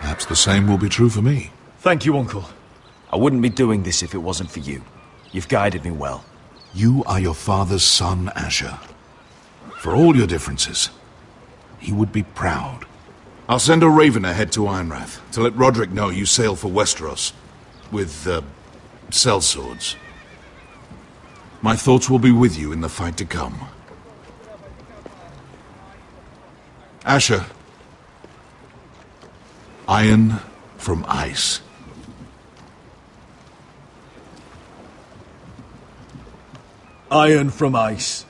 Perhaps the same will be true for me. Thank you, Uncle. I wouldn't be doing this if it wasn't for you. You've guided me well. You are your father's son, Asher. For all your differences, he would be proud. I'll send a raven ahead to Ironrath to let Roderick know you sail for Westeros with, sellswords. My thoughts will be with you in the fight to come. Asher. Iron from ice. Iron from ice.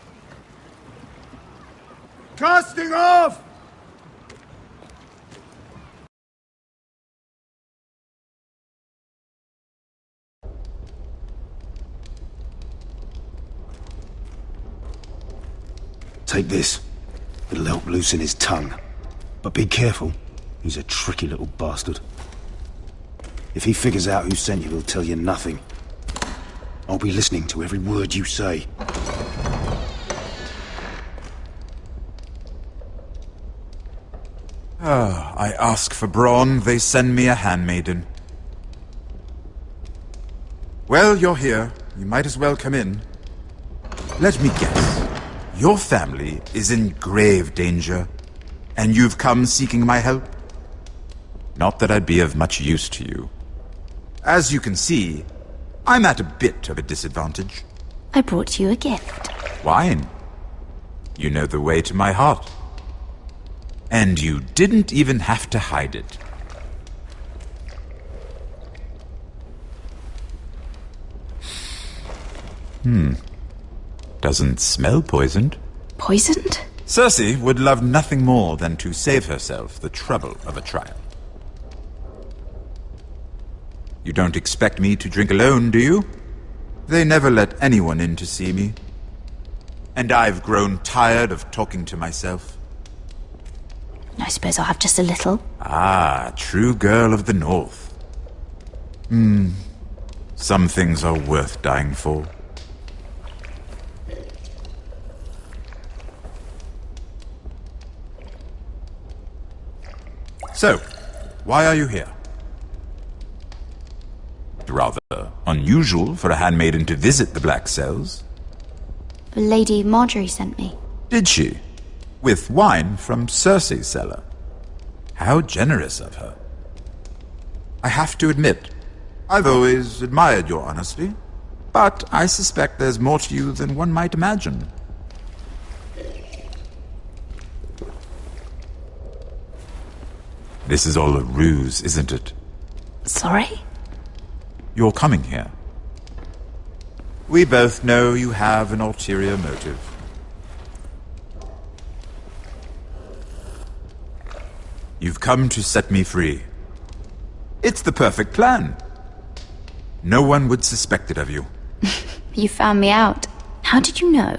Casting off! Take this. It'll help loosen his tongue. But be careful. He's a tricky little bastard. If he figures out who sent you, he'll tell you nothing. I'll be listening to every word you say. I ask for brawn, they send me a handmaiden. Well, you're here. You might as well come in. Let me guess. Your family is in grave danger, and you've come seeking my help? Not that I'd be of much use to you. As you can see, I'm at a bit of a disadvantage. I brought you a gift. Wine. You know the way to my heart. And you didn't even have to hide it. Doesn't smell poisoned. Poisoned? Cersei would love nothing more than to save herself the trouble of a trial. You don't expect me to drink alone, do you? They never let anyone in to see me. And I've grown tired of talking to myself. I suppose I'll have just a little. Ah, true girl of the North. Some things are worth dying for. So, why are you here? Rather unusual for a handmaiden to visit the Black Cells. Lady Marjorie sent me. Did she? With wine from Cersei's cellar. How generous of her. I have to admit, I've always admired your honesty, but I suspect there's more to you than one might imagine. This is all a ruse, isn't it? Sorry? You're coming here. We both know you have an ulterior motive. You've come to set me free. It's the perfect plan. No one would suspect it of you. You found me out. How did you know?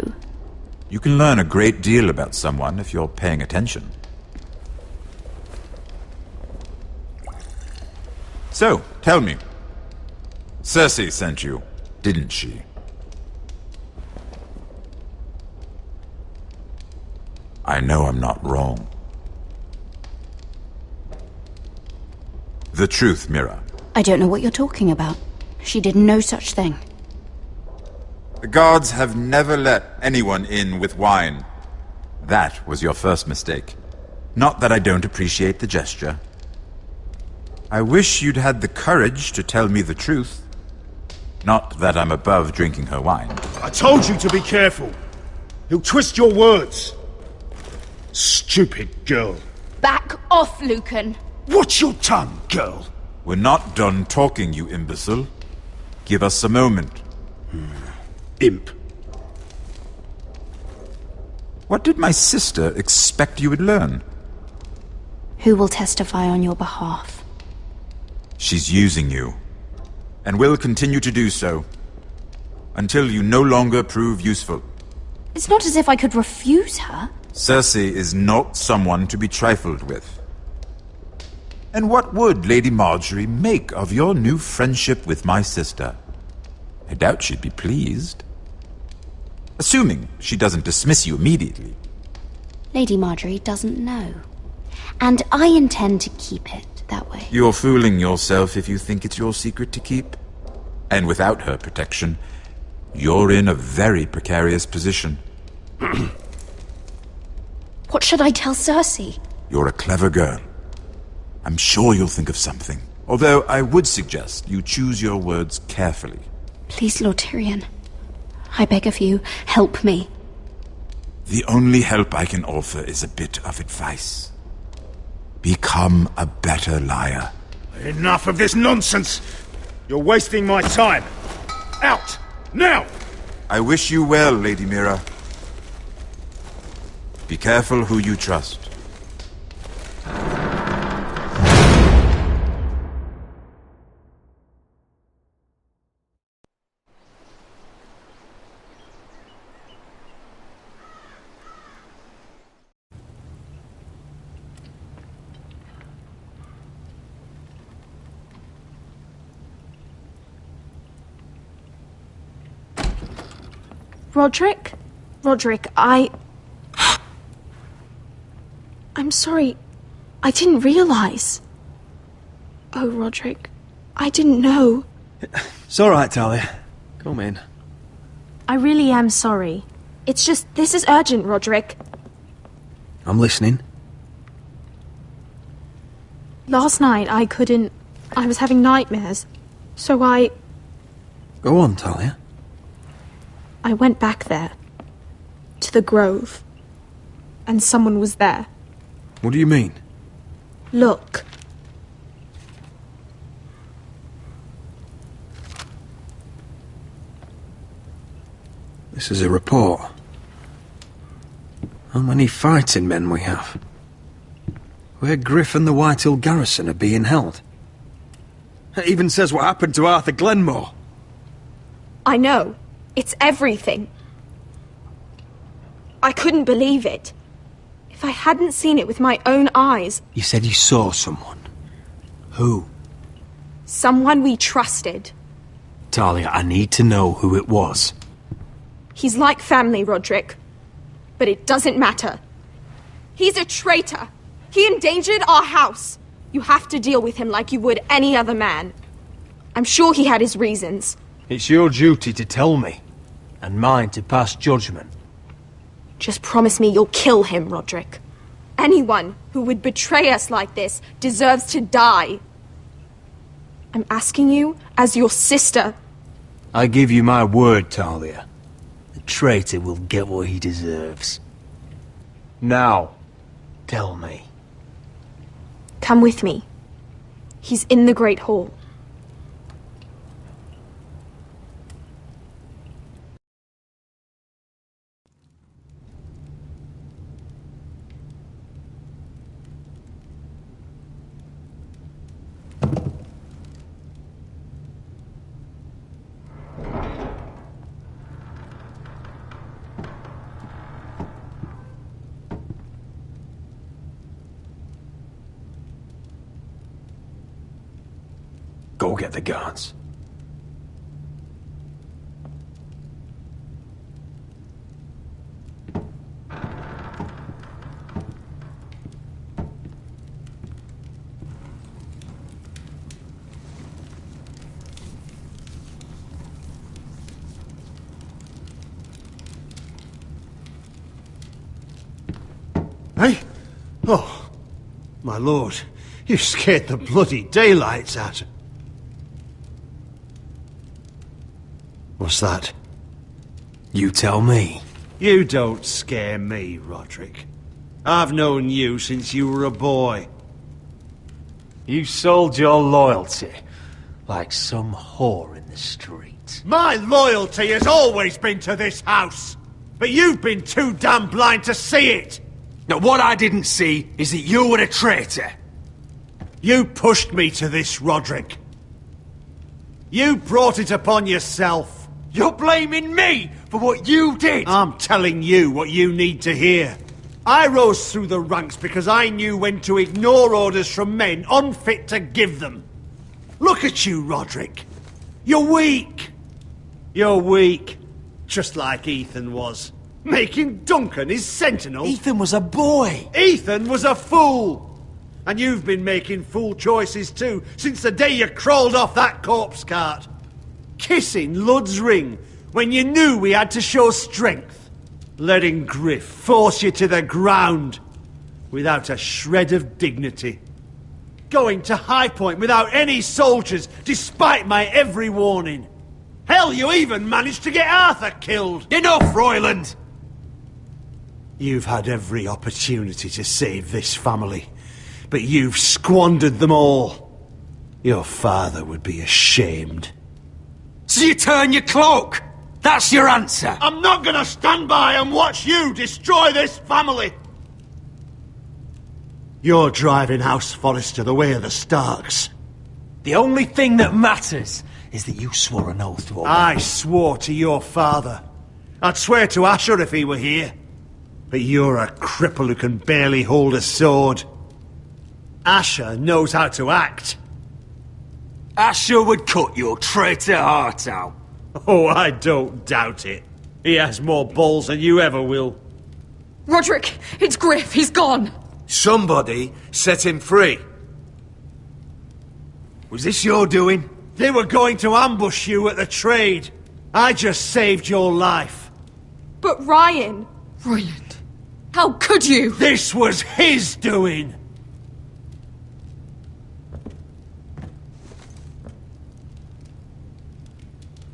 You can learn a great deal about someone if you're paying attention. So, tell me. Cersei sent you, didn't she? I know I'm not wrong. The truth, Mira. I don't know what you're talking about. She did no such thing. The guards have never let anyone in with wine. That was your first mistake. Not that I don't appreciate the gesture. I wish you'd had the courage to tell me the truth. Not that I'm above drinking her wine. I told you to be careful. He'll twist your words. Stupid girl. Back off, Lucan. Watch your tongue, girl. We're not done talking, you imbecile. Give us a moment. Imp. What did my sister expect you would learn? Who will testify on your behalf? She's using you, and will continue to do so, until you no longer prove useful. It's not as if I could refuse her. Cersei is not someone to be trifled with. And what would Lady Marjorie make of your new friendship with my sister? I doubt she'd be pleased. Assuming she doesn't dismiss you immediately. Lady Marjorie doesn't know. And I intend to keep it that way. You're fooling yourself if you think it's your secret to keep. And without her protection, you're in a very precarious position. What should I tell Cersei? You're a clever girl. I'm sure you'll think of something. Although I would suggest you choose your words carefully. Please, Lord Tyrion. I beg of you, help me. The only help I can offer is a bit of advice. Become a better liar. Enough of this nonsense! You're wasting my time. Out! Now! I wish you well, Lady Mira. Be careful who you trust. Roderick? Roderick, I'm sorry. I didn't realize. Oh, Roderick, I didn't know. It's all right, Talia. Come in. I really am sorry. It's just, this is urgent, Roderick. I'm listening. Last night, I was having nightmares. So Go on, Talia. I went back there. To the grove. And someone was there. What do you mean? Look. This is a report. How many fighting men we have? Where Griff and the Whitehill garrison are being held. It even says what happened to Arthur Glenmore. I know. It's everything. I couldn't believe it. If I hadn't seen it with my own eyes... You said you saw someone. Who? Someone we trusted. Talia, I need to know who it was. He's like family, Roderick. But it doesn't matter. He's a traitor. He endangered our house. You have to deal with him like you would any other man. I'm sure he had his reasons. It's your duty to tell me, and mine to pass judgment. Just promise me you'll kill him, Roderick. Anyone who would betray us like this deserves to die. I'm asking you as your sister. I give you my word, Talia. The traitor will get what he deserves. Now, tell me. Come with me. He's in the Great Hall. Go get the guards. Oh, my lord, you scared the bloody daylights out of... What's that? You tell me. You don't scare me, Roderick. I've known you since you were a boy. You sold your loyalty like some whore in the street. My loyalty has always been to this house, but you've been too damn blind to see it. Now, what I didn't see is that you were a traitor. You pushed me to this, Roderick. You brought it upon yourself. You're blaming me for what you did. I'm telling you what you need to hear. I rose through the ranks because I knew when to ignore orders from men unfit to give them. Look at you, Roderick. You're weak. You're weak. Just like Ethan was. Making Duncan his sentinel. Ethan was a boy. Ethan was a fool. And you've been making fool choices too, since the day you crawled off that corpse cart. Kissing Lud's ring when you knew we had to show strength. Letting Griff force you to the ground without a shred of dignity. Going to High Point without any soldiers, despite my every warning. Hell, you even managed to get Arthur killed. Enough, Royland! You've had every opportunity to save this family, but you've squandered them all. Your father would be ashamed. So you turn your cloak? That's your answer? I'm not gonna stand by and watch you destroy this family! You're driving House Forrester the way of the Starks. The only thing that matters is that you swore an oath to obey. I swore to your father. I'd swear to Asher if he were here. But you're a cripple who can barely hold a sword. Asher knows how to act. Asher would cut your traitor heart out. Oh, I don't doubt it. He has more balls than you ever will. Roderick, it's Griff. He's gone. Somebody set him free. Was this your doing? They were going to ambush you at the trade. I just saved your life. But Ryan... Royland, how could you? This was his doing.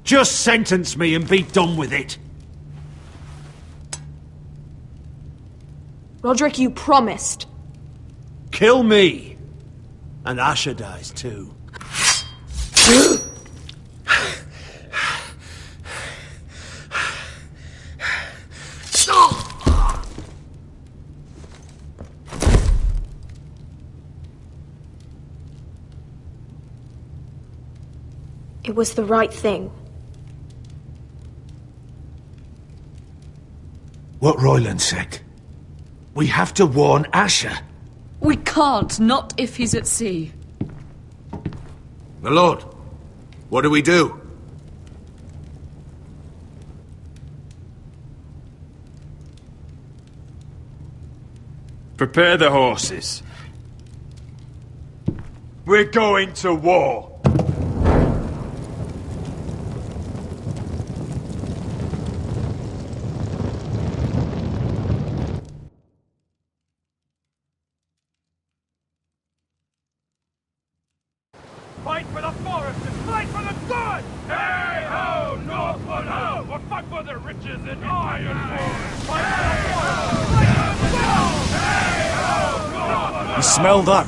Just sentence me and be done with it. Roderick, you promised. Kill me. And Asher dies too. It was the right thing. What Royland said. We have to warn Asher. We can't, not if he's at sea. My lord, what do we do? Prepare the horses. We're going to war. Fight for the foresters! Fight for the good! Hey ho, Northwood ho! We'll fight for the riches and ironwood! Fight for the foresters! Fight for the gold! Hey ho, Northwood ho! You smell that?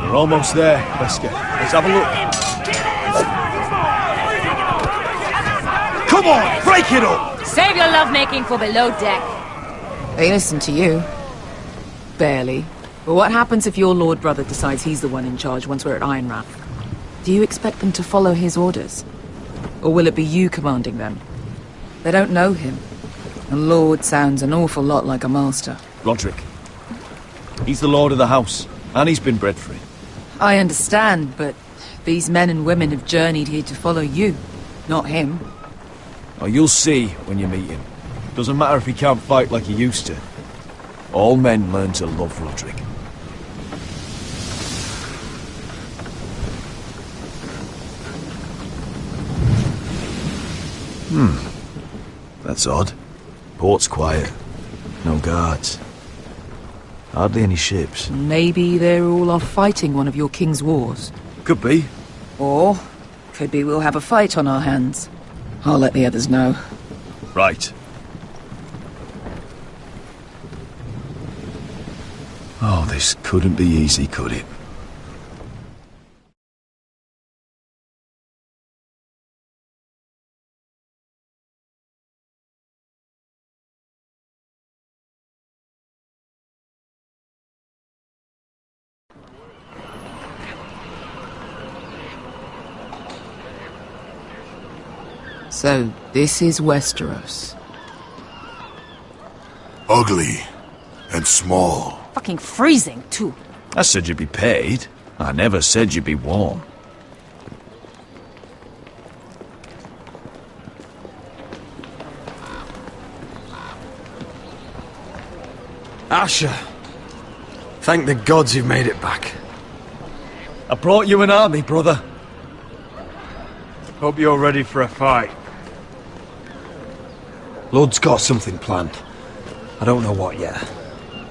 We're almost there, Wesker. Let's have a look. Come on, break it up! Save your lovemaking for below deck. They listen to you. Barely. But what happens if your lord brother decides he's the one in charge once we're at Ironrath? Do you expect them to follow his orders? Or will it be you commanding them? They don't know him. A lord sounds an awful lot like a master. Roderick. He's the lord of the house, and he's been bred for it. I understand, but these men and women have journeyed here to follow you, not him. Oh, you'll see when you meet him. Doesn't matter if he can't fight like he used to. All men learn to love Roderick. That's odd. Port's quiet. No guards. Hardly any ships. Maybe they're all off fighting one of your king's wars. Could be. Or, could be we'll have a fight on our hands. I'll let the others know. Right. Oh, this couldn't be easy, could it? So, this is Westeros. Ugly and small. Fucking freezing, too. I said you'd be paid. I never said you'd be warm. Asher, thank the gods you've made it back. I brought you an army, brother. Hope you're ready for a fight. Lord's got something planned. I don't know what yet,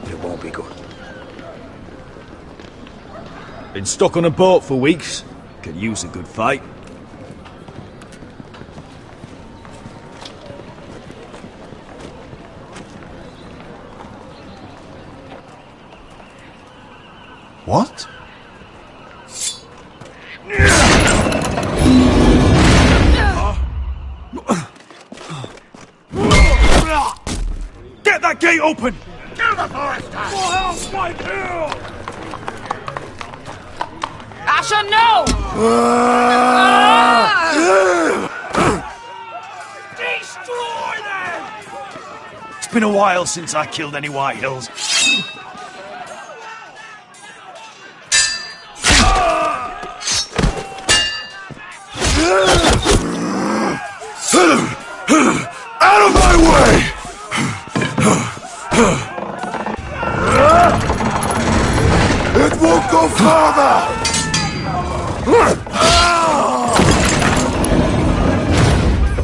but it won't be good. Been stuck on a boat for weeks. Could use a good fight. What? Get that gate open! Kill the forester! For help, my bill! Asher, no! Destroy them! It's been a while since I killed any White Hills. Out of my way! It won't go farther!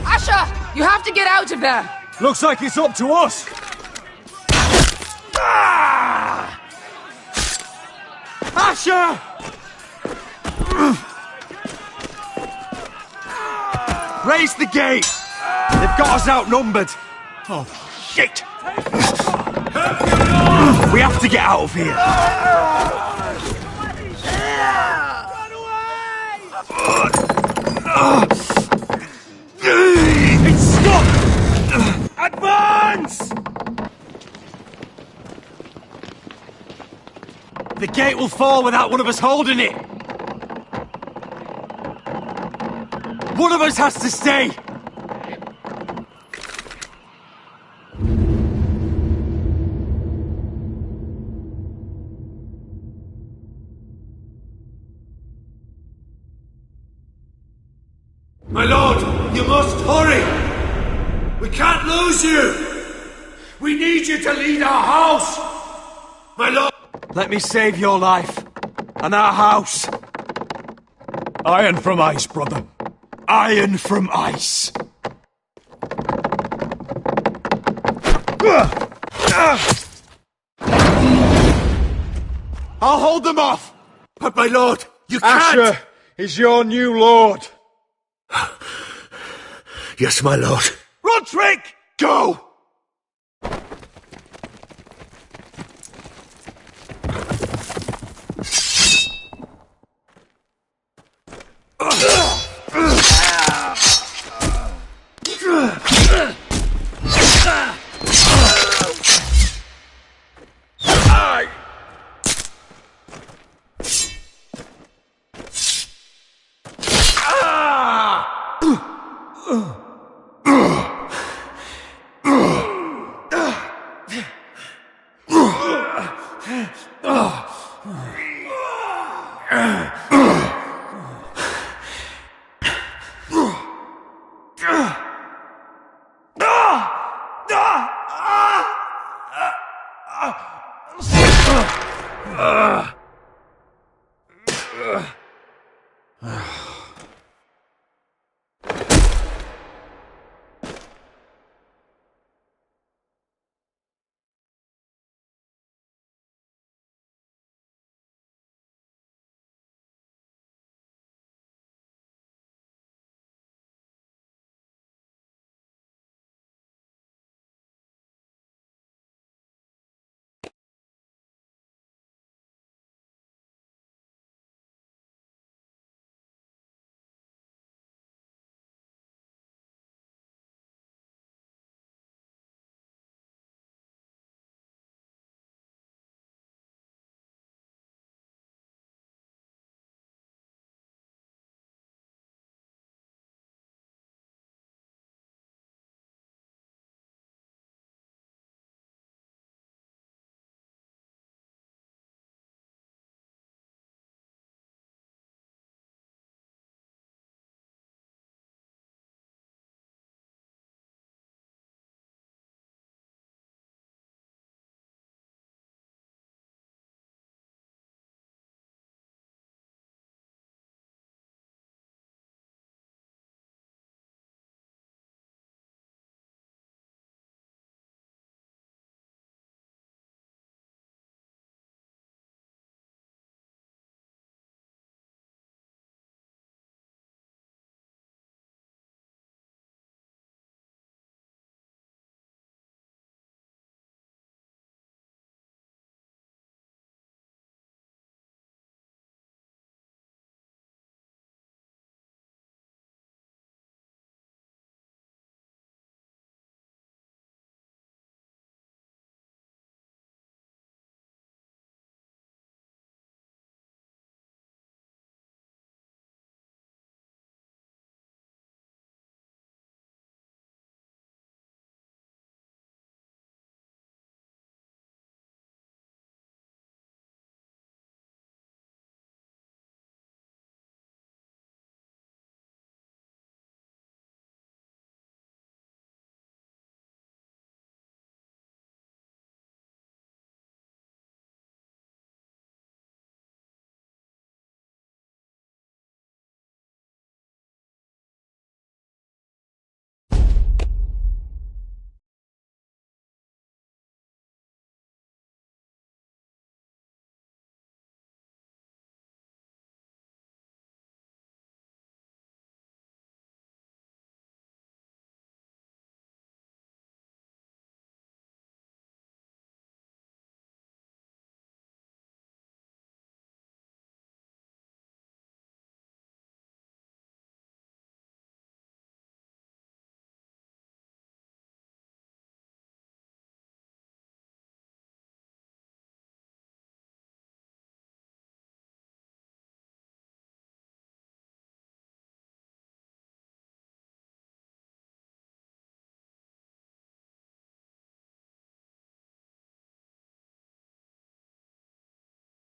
Asher, you have to get out of there! Looks like it's up to us! Asher! Raise the gate! They've got us outnumbered! Oh, shit! We have to get out of here! It's stuck! Advance! The gate will fall without one of us holding it! One of us has to stay! My lord, you must hurry! We can't lose you! We need you to lead our house! My lord! Let me save your life, and our house. Iron from ice, brother. Iron from ice. I'll hold them off! But my lord, you can't! Asher is your new lord. Yes, my lord. Roderick! Go!